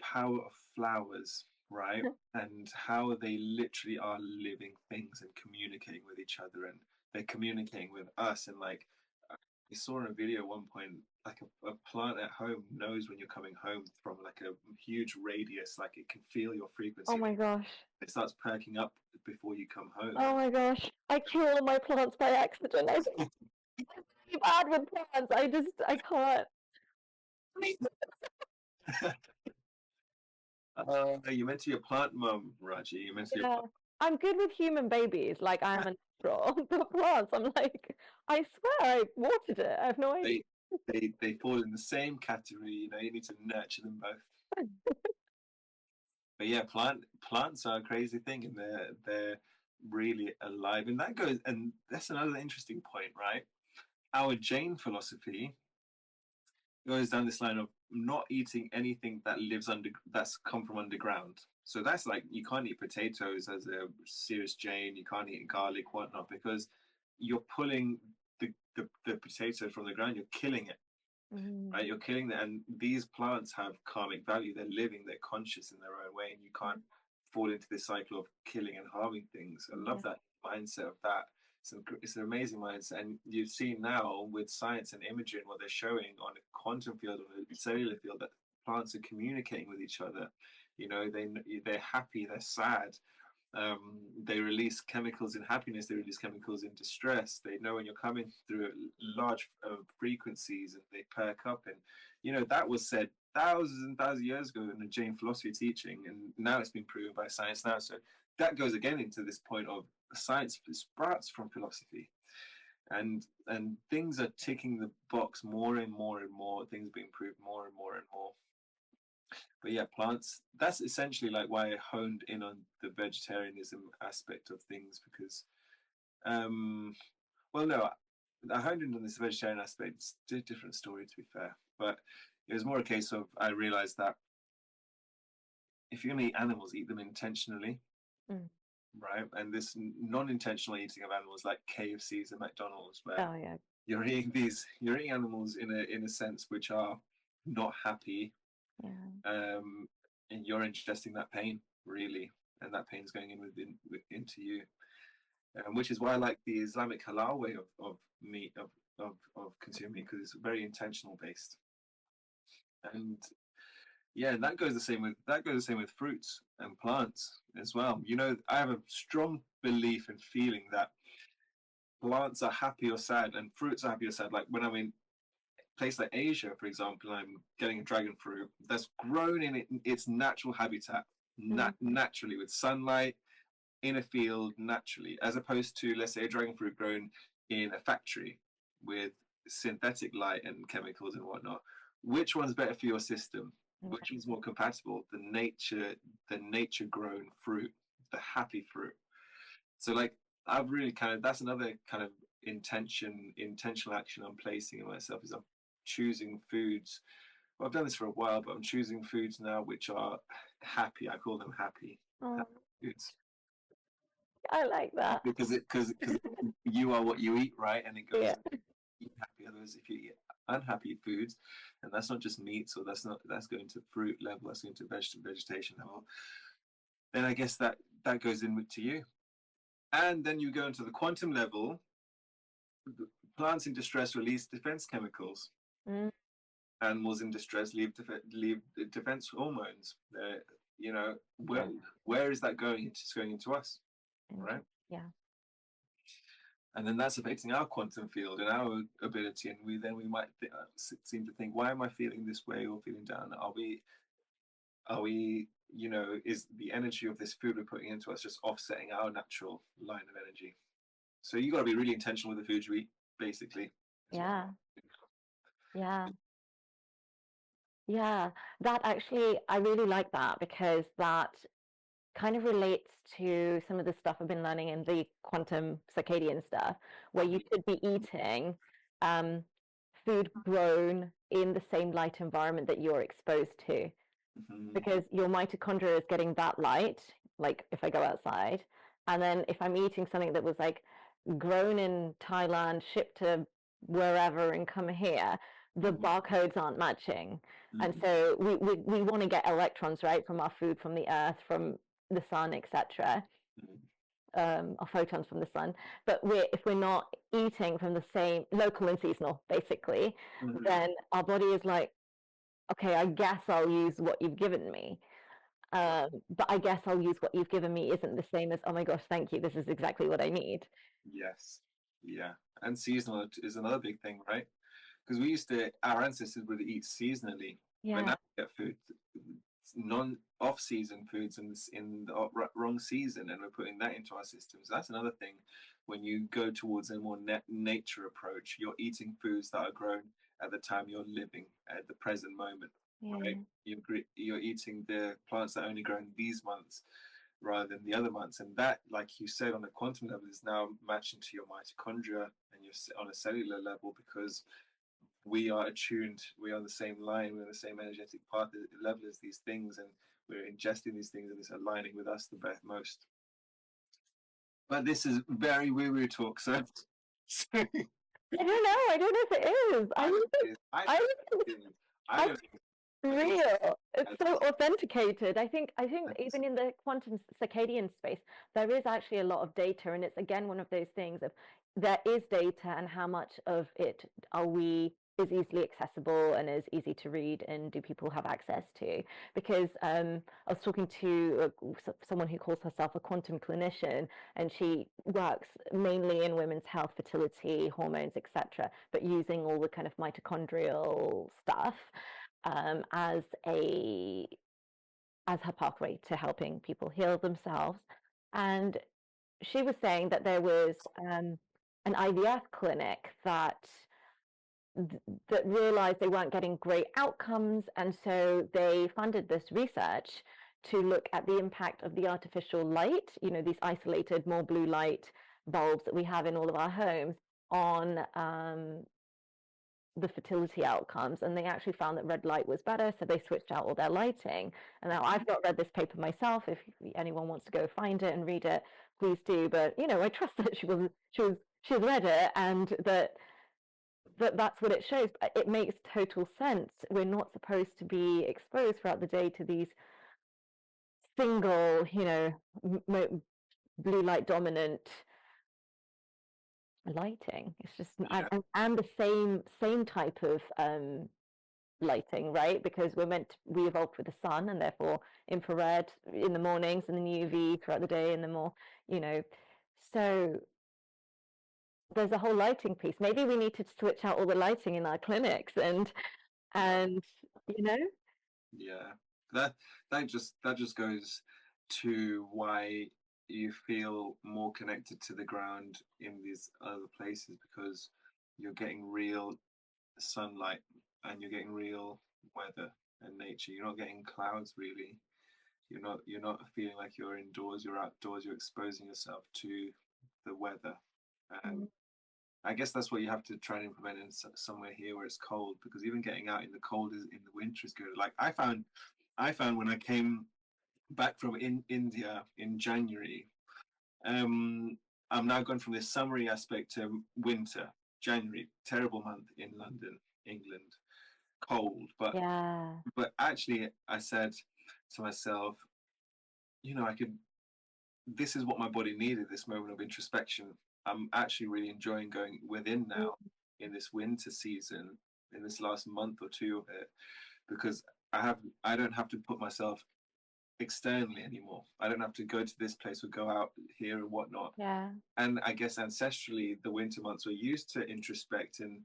power of flowers, right? And how they literally are living things and communicating with each other, and they're communicating with us. And like, I saw in a video at one point, like a plant at home knows when you're coming home from like a huge radius, like it can feel your Oh frequency. my gosh. It starts perking up before you come home. Oh my gosh. I kill all my plants by accident. I'm really bad with plants. I can't. You meant to be a plant mum, Raji. You meant to be a Yeah. plant. I'm good with human babies, like I am a natural. But plants, I'm like, I swear I watered it. I have no idea. They fall in the same category. You know, you need to nurture them both. But yeah, plants are a crazy thing, and they're really alive. And that's another interesting point, right? Our Jain philosophy goes down this line of not eating anything that lives that's come from underground. So that's like, you can't eat potatoes as a serious Jain. You can't eat garlic, whatnot, because you're pulling the potato from the ground. You're killing it, right? You're killing them, and these plants have karmic value. They're living, they're conscious in their own way, and you can't fall into this cycle of killing and harming things. I love that mindset of that. It's an amazing mindset, and you see now with science and imaging what they're showing on a quantum field, on a cellular field, that plants are communicating with each other. You know, they're happy, they're sad, they release chemicals in happiness, they release chemicals in distress. They know when you're coming through large frequencies, and they perk up. And you know, that was said thousands and thousands of years ago in the Jain philosophy teaching, and now it's been proven by science now. So that goes again into this point of science sprouts from philosophy, and things are ticking the box more and more and more. Things are being proved more and more and more. But yeah, plants, that's essentially like why I honed in on the vegetarianism aspect of things, because well, no, I honed in on this vegetarian aspect. It's a different story, to be fair, but it was more a case of, I realized that if you're going to eat animals, eat them intentionally. Right? And this non-intentional eating of animals, like KFCs and McDonald's, where you're eating animals in a sense which are not happy, and you're ingesting that pain, really, and that pain's going into you, which is why I like the Islamic halal way of meat, of consuming, because it's very intentional based. And yeah, and that goes the same with fruits and plants as well. You know, I have a strong belief and feeling that plants are happy or sad, and fruits are happy or sad. Like when I'm in a place like Asia, for example, I'm getting a dragon fruit that's grown in its natural habitat, naturally, with sunlight in a field, naturally, as opposed to, let's say, a dragon fruit grown in a factory with synthetic light and chemicals and whatnot. Which one's better for your system? Which one's more compatible? The nature grown fruit, the happy fruit. So like, I've really that's another kind of intentional action I'm placing in myself, is I'm choosing foods. Well, I've done this for a while, but I'm choosing foods now which are happy. I call them happy foods. I like that. Because you are what you eat, right? And it goes, eat happy. Otherwise, if you eat unhappy foods, and that's not just meat, so that's going to fruit level, that's going to vegetation level, then I guess that goes in to you. And then you go into the quantum level. Plants in distress release defense chemicals. Animals in distress leave defense hormones. You know, where is that going? It's going into us, right? Yeah. And then that's affecting our quantum field and our ability, and we might seem to think, why am I feeling this way or feeling down? Are we, you know, is the energy of this food we're putting into us just offsetting our natural line of energy? So you got to be really intentional with the food you eat, basically. Yeah. Yeah. Yeah. That actually, I really like that, because that kind of relates to some of the stuff I've been learning in the quantum circadian stuff, where you should be eating food grown in the same light environment that you're exposed to, because your mitochondria is getting that light, like if I go outside, and then if I'm eating something that was like grown in Thailand, shipped to wherever and come here, the barcodes aren't matching. And so we want to get electrons, right, from our food, from the earth, from the sun, etc. Or photons from the sun. But if we're not eating from the same local and seasonal, basically, then our body is like, okay, I guess I'll use what you've given me. But I guess I'll use what you've given me isn't the same as, oh my gosh, thank you, this is exactly what I need. Yes. Yeah. And seasonal is another big thing, right? Because our ancestors would eat seasonally, but now we get food, off-season foods in the wrong season, and we're putting that into our systems. That's another thing. When you go towards a more nature approach, you're eating foods that are grown at the time you're living, at the present moment, right? You're eating the plants that only grow in these months rather than the other months. And that, like you said, on a quantum level is now matching to your mitochondria and you're on a cellular level, because we are attuned, we are on the same line, we're on the same energetic path level as these things, and we're ingesting these things and it's aligning with us the best most. But this is very woo-woo talk, so I don't know. I don't know if it is. I don't think real. It's so authenticated. I think even in the quantum circadian space, there is actually a lot of data, and it's again one of those things of there is data, and how much of it is easily accessible and is easy to read, and do people have access to? Because I was talking to someone who calls herself a quantum clinician, and she works mainly in women's health, fertility, hormones, etc., but using all the kind of mitochondrial stuff as her pathway to helping people heal themselves. And she was saying that there was an IVF clinic that realized they weren't getting great outcomes, and so they funded this research to look at the impact of the artificial light, these isolated, more blue light bulbs that we have in all of our homes, on the fertility outcomes. And they actually found that red light was better, so they switched out all their lighting. And now I've not read this paper myself. If anyone wants to go find it and read it, please do. But I trust that she has read it, and that's what it shows. It makes total sense. We're not supposed to be exposed throughout the day to these single, blue light dominant lighting. It's just and the same type of lighting, right? Because we evolved with the sun, and therefore infrared in the mornings and then UV throughout the day, and the more, so there's a whole lighting piece. Maybe we need to switch out all the lighting in our clinics, and yeah, that just goes to why you feel more connected to the ground in these other places, because you're getting real sunlight and you're getting real weather and nature. You're not getting clouds, really. You're not feeling like you're indoors, you're outdoors, you're exposing yourself to the weather. I guess that's what you have to try and implement in somewhere here where it's cold, because even getting out in the cold in the winter is good. Like I found when I came back from India in January, I'm now gone from this summery aspect to winter. January, terrible month in London, England, cold. But actually, I said to myself, this is what my body needed, this moment of introspection. I'm actually really enjoying going within now in this winter season, in this last month or two of it, because I don't have to put myself externally anymore. I don't have to go to this place or go out here and whatnot. And I guess ancestrally, the winter months were used to introspect and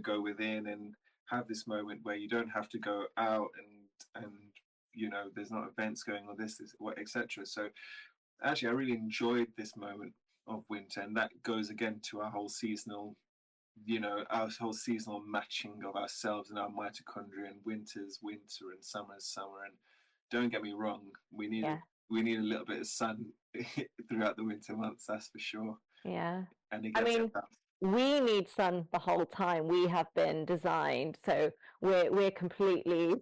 go within and have this moment where you don't have to go out and there's not events going on, this etc. So actually I really enjoyed this moment of winter, and that goes again to our whole seasonal matching of ourselves and our mitochondria, and winter's winter and summer's summer. And don't get me wrong, we need a little bit of sun throughout the winter months, that's for sure. And it gets we need sun the whole time. We have been designed so we're completely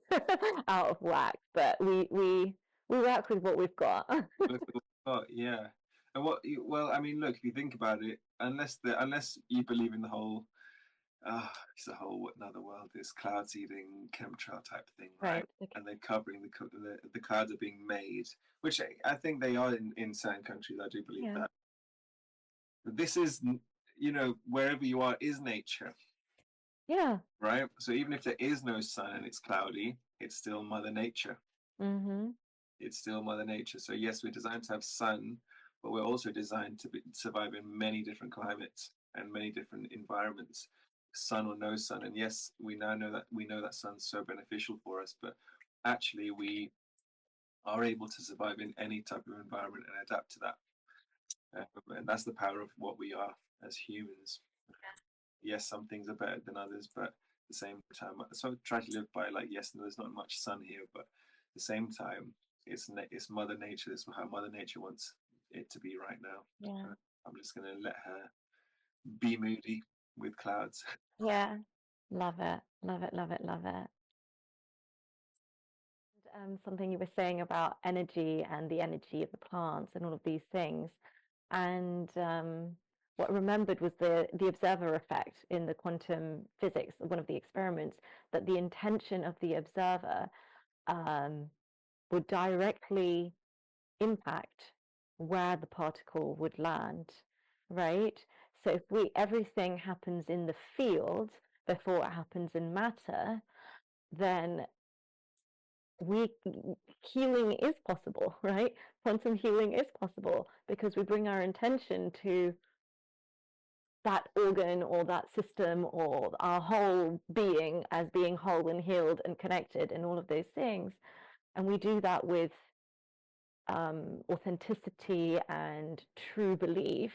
out of whack, but we work with what we've got. Yeah. And look, if you think about it, unless you believe in the whole it's a whole another world. This cloud seeding chemtrail type thing, right? Right. Okay. And they're covering the clouds are being made, which I think they are in certain countries. I do believe Yeah. that. But this is, wherever you are is nature, Yeah. right? So even if there is no sun and it's cloudy, it's still Mother Nature. Mm-hmm. It's still Mother Nature. So yes, we're designed to have sun, but we're also designed to survive in many different climates and many different environments, sun or no sun. And yes, we know that sun's so beneficial for us, but actually we are able to survive in any type of environment and adapt to that. And that's the power of what we are as humans. Yes, some things are better than others, but at the same time, so I try to live by like, yes, there's not much sun here, but at the same time, it's Mother Nature. It's how Mother Nature wants it to be right now. Yeah. I'm just gonna let her be moody with clouds. Yeah. Love it. Love it. Love it. Love it. Something you were saying about energy and the energy of the plants and all of these things. And what I remembered was the observer effect in the quantum physics, one of the experiments, that the intention of the observer um, would directly impact where the particle would land, right? So if everything happens in the field before it happens in matter, then we healing is possible, right? Quantum healing is possible because we bring our intention to that organ or that system or our whole being as being whole and healed and connected and all of those things. And we do that with authenticity and true belief.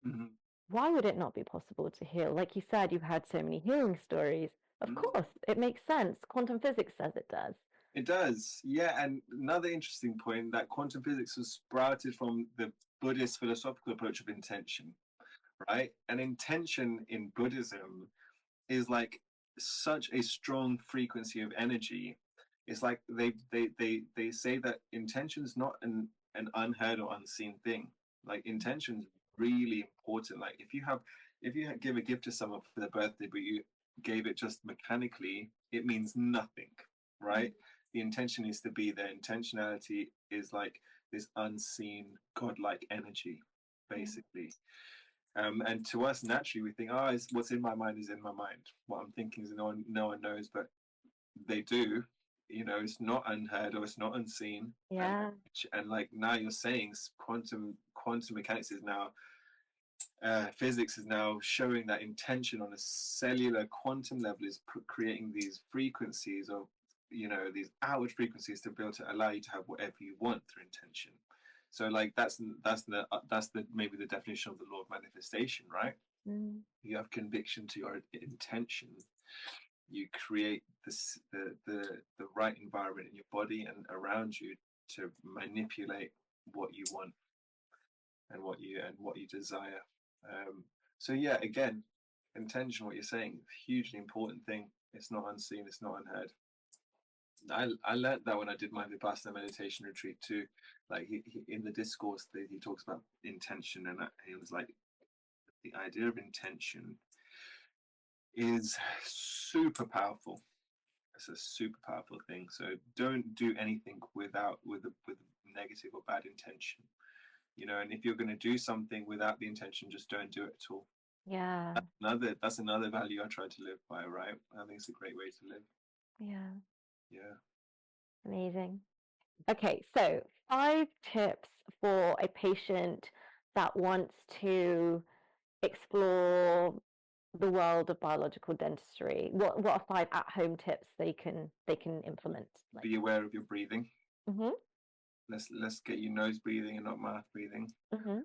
Mm-hmm. Why would it not be possible to heal? Like you said, you've had so many healing stories. Of Mm-hmm. course, it makes sense. Quantum physics says it does. It does, yeah. And another interesting point that quantum physics was sprouted from the Buddhist philosophical approach of intention, right? And intention in Buddhism is like such a strong frequency of energy. It's like they say that intention's not an unheard or unseen thing. Like intention's really important. Like if you give a gift to someone for their birthday, but you gave it just mechanically, it means nothing, right? The intention needs to be there. Intentionality is like this unseen godlike energy, basically. And to us, naturally, we think, oh, what's in my mind is in my mind. What I'm thinking is no one knows, but they do. It's not unheard or it's not unseen. Yeah. And like now you're saying, quantum mechanics is now, physics is now showing that intention on a cellular quantum level is creating these frequencies of, these outward frequencies to be able to allow you to have whatever you want through intention. So like that's the maybe the definition of the law of manifestation, right? Mm. You have conviction to your intention. You create the right environment in your body and around you to manipulate what you want and what you desire. So yeah, again, intention. What you're saying, hugely important thing. It's not unseen. It's not unheard. I learned that when I did my Vipassana meditation retreat too. Like he in the discourse that he talks about intention, and he was like, the idea of intention is super powerful. It's a super powerful thing. So don't do anything with negative or bad intention. And if you're going to do something without the intention, just don't do it at all. Yeah. That's another value I try to live by, right? I think it's a great way to live. Yeah. Yeah. Amazing. Okay, so 5 tips for a patient that wants to explore the world of biological dentistry. What are 5 at-home tips they can implement? Like, Be aware of your breathing. mm-hmm, Let's get you nose breathing and not mouth breathing. mm-hmm,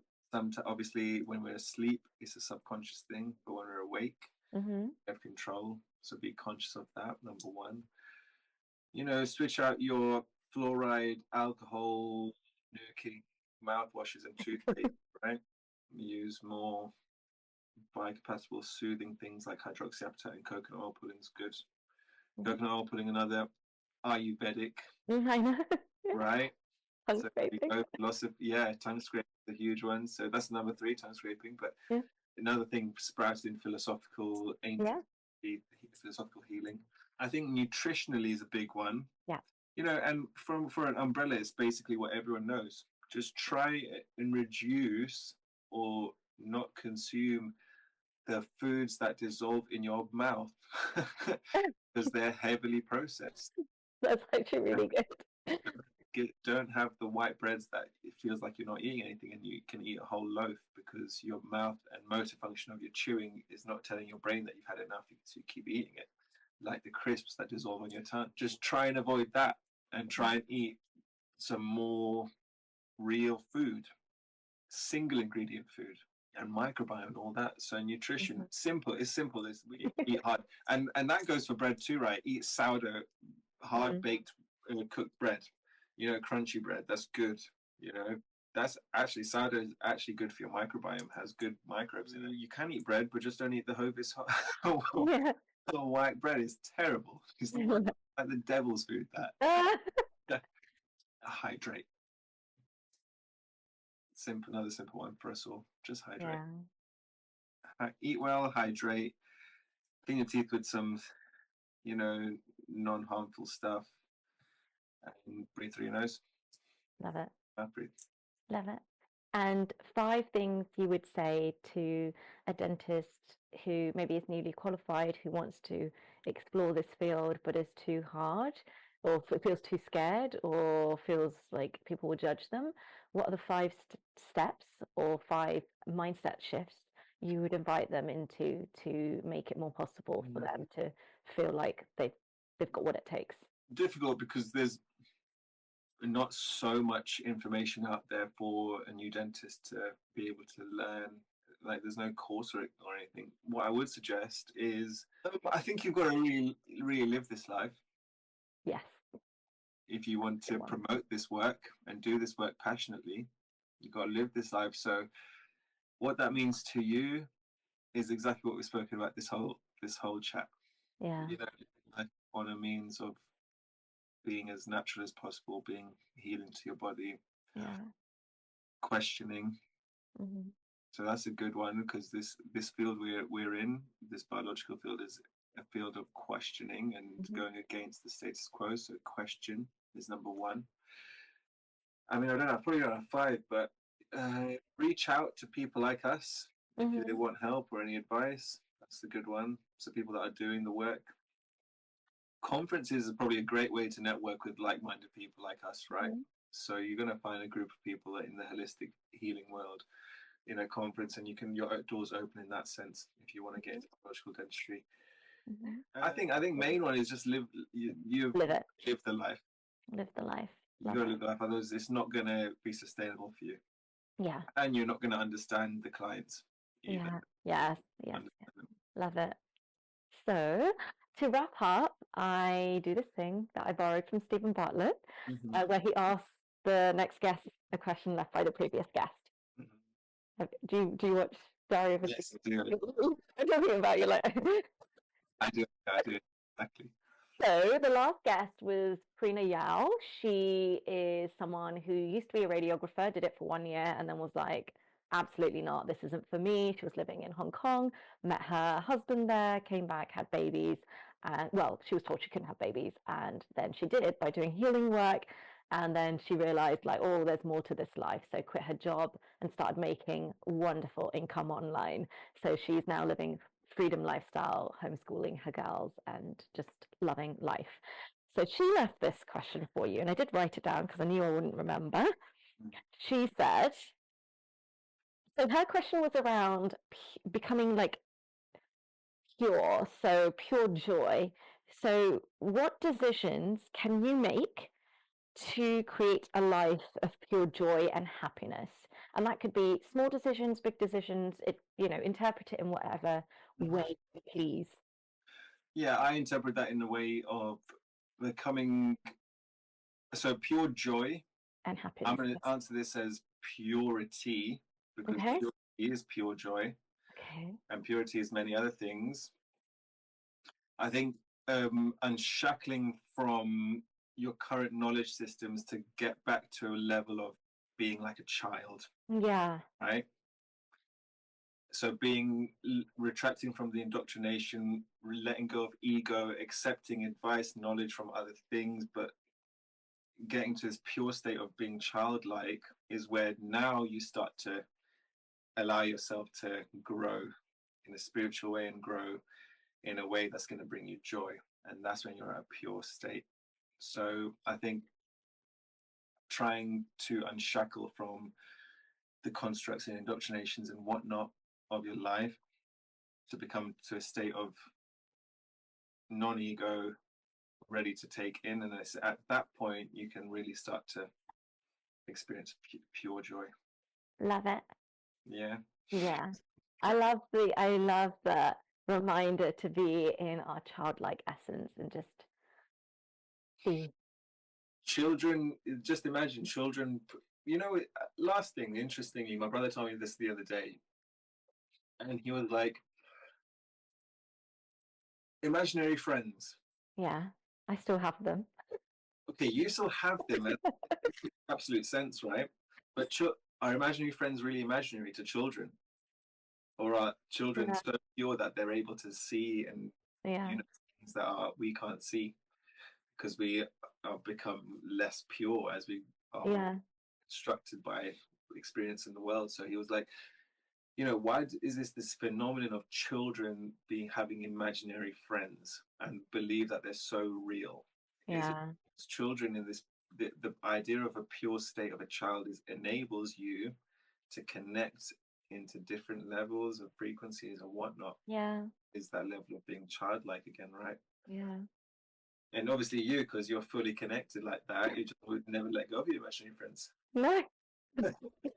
Obviously, when we're asleep, it's a subconscious thing, but when we're awake, mm-hmm, we have control. So be conscious of that. Number one. Switch out your fluoride, alcohol, nuking mouthwashes and toothpaste, right? Use more biocompatible, soothing things like hydroxyapatite and coconut oil pudding is good. mm-hmm. Coconut oil pudding, another Ayurvedic, I know. right? Tongue So scraping. lots of tongue scraping is a huge one. So that's number 3, tongue scraping. But Yeah. another thing sprouted in philosophical ancient philosophical healing. I think nutritionally is a big one. Yeah. You know, and for an umbrella, it's basically what everyone knows. Just try and reduce or not consume the foods that dissolve in your mouth because they're heavily processed. That's actually really good. Don't have the white breads that it feels like you're not eating anything and you can eat a whole loaf because your mouth and motor function of your chewing is not telling your brain that you've had enough, so you keep eating it. Like the crisps that dissolve on your tongue. Just try and avoid that and try and eat some more real food, single ingredient food, and microbiome and all that. So nutrition, simple. It's simple. It's we eat hard, and that goes for bread too, right? Eat sourdough, hard baked, cooked bread. You know, crunchy bread. That's good. You know, that's actually sourdough is actually good for your microbiome. Has good microbes in it. You can eat bread, but just don't eat the Hovis. The white bread is terrible. It's like the devil's food. That hydrate. Simple, another simple one for us all. Just hydrate. Eat well, hydrate. Clean your teeth with some, you know, non-harmful stuff, and breathe through your nose. Love it. Breathe. Love it. And 5 things you would say to a dentist who maybe is newly qualified, who wants to explore this field but is too hard, or feels too scared, or feels like people will judge them. What are the 5 steps or 5 mindset shifts you would invite them into to make it more possible for them to feel like they've got what it takes? Difficult because there's not so much information out there for a new dentist to be able to learn. Like there's no course or anything. What I would suggest is, I think you've got to really live this life. Yes. If you want to promote this work and do this work passionately, you've got to live this life. So what that means to you is exactly what we've spoken about this whole chat. Yeah. You know, on a means of being as natural as possible, being healing to your body, questioning. So that's a good one because this field we're in, this biological field, is a field of questioning and going against the status quo. So question is number 1. I mean, I don't know, I probably don't have 5, but reach out to people like us if they want help or any advice. That's a good one. So people that are doing the work. Conferences are probably a great way to network with like-minded people like us, right? So you're going to find a group of people in the holistic healing world in a conference, and your doors open in that sense if you want to get into biological dentistry. I think main one is just live it. Live the life. Live the life. You got to live the life. Otherwise, it's not going to be sustainable for you. Yeah. And you're not going to understand the clients either. Yes. Love it. So to wrap up, I do this thing that I borrowed from Stephen Bartlett, where he asks the next guest a question left by the previous guest. Do you watch Diary of a Yes, I do. I'm talking about you like I do exactly. So the last guest was Prina Yao. She is someone who used to be a radiographer, did it for 1 year, and then was like, absolutely not, this isn't for me. She was living in Hong Kong, met her husband there, came back, had babies. And well, she was told she couldn't have babies, and then she did by doing healing work. And then she realized, like, oh, there's more to this life. So quit her job and started making wonderful income online. So she's now living freedom lifestyle, homeschooling her girls, and just loving life. So she left this question for you, and I did write it down because I knew I wouldn't remember. She said, so her question was around becoming like pure, so pure joy. So what decisions can you make to create a life of pure joy and happiness? And that could be small decisions, big decisions, interpret it in whatever way you please. Yeah, I interpret that in the way of becoming, so pure joy and happiness. I'm going to answer this as purity, because purity is pure joy. And purity is many other things. I think unshackling from your current knowledge systems to get back to a level of being like a child. Yeah. Right? So retracting from the indoctrination, letting go of ego, accepting advice, knowledge from other things, but getting to this pure state of being childlike is where now you start to allow yourself to grow in a spiritual way and grow in a way that's going to bring you joy. And that's when you're at a pure state. So I think trying to unshackle from the constructs and indoctrinations and whatnot of your life to become to a state of non-ego, ready to take in, and it's at that point you can really start to experience pure joy. Love it. Yeah. Yeah. I love the reminder to be in our childlike essence and just be. Children, just imagine children, you know, last thing, interestingly, my brother told me this the other day, and he was like, imaginary friends. Yeah, I still have them. Okay, you still have them, in absolute sense, right? But are imaginary friends really imaginary to children? Or are children Yeah. so pure that they're able to see and Yeah. things that we can't see because we are become less pure as we are Yeah. instructed by experience in the world? So he was like, why is this phenomenon of children having imaginary friends and believe that they're so real? Is Yeah. children in this the idea of a pure state of a child enables you to connect into different levels of frequencies and whatnot. Yeah. Is that level of being childlike again, right? Yeah. And obviously you, because you're fully connected like that, you just would never let go of your imaginary friends. No.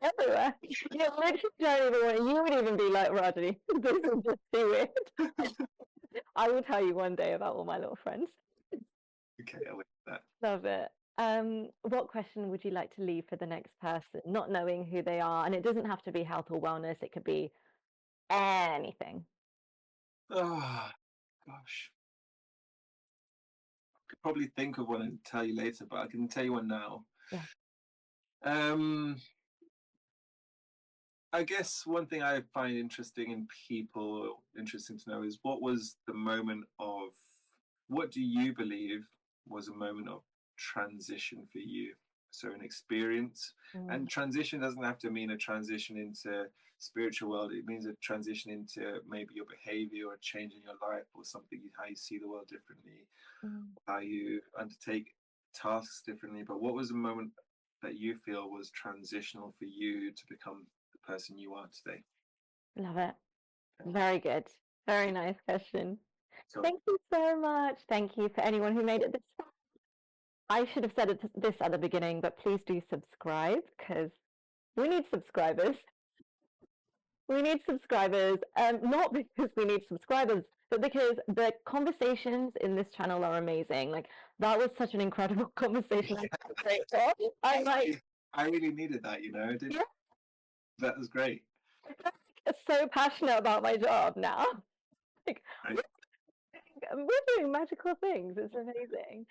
Everywhere. You literally don't even want. You would even be like, Rodney, this is just too weird. I will tell you one day about all my little friends. Okay, I like that. Love it. What question would you like to leave for the next person, not knowing who they are? And it doesn't have to be health or wellness, it could be anything. Oh, gosh. I could probably think of one and tell you later, but I can tell you one now. Yeah. I guess one thing I find interesting in people, interesting to know, is what do you believe was a moment of transition for you? So an experience, and transition doesn't have to mean a transition into spiritual world. It means a transition into maybe your behavior or a change in your life or something, how you see the world differently, how you undertake tasks differently. But what was a moment that you feel was transitional for you to become the person you are today? Love it. Very good. Very nice question. So, Thank you so much. Thank you for anyone who made it this far. I should have said this at the beginning, but please do subscribe because we need subscribers. We need subscribers, not because we need subscribers, but because the conversations in this channel are amazing. Like that was such an incredible conversation. yeah. I really needed that, Yeah. That was great. I'm so passionate about my job now. Like, right. We're doing magical things. It's amazing.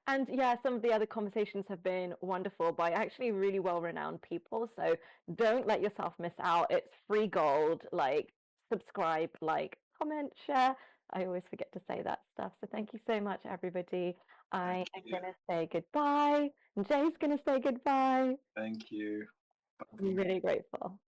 And yeah, some of the other conversations have been wonderful by actually really well-renowned people. So don't let yourself miss out. It's free gold. Like subscribe, like, comment, share. I always forget to say that stuff. So thank you so much, everybody. I am going to say goodbye. Jay's going to say goodbye. Thank you. I'm really grateful.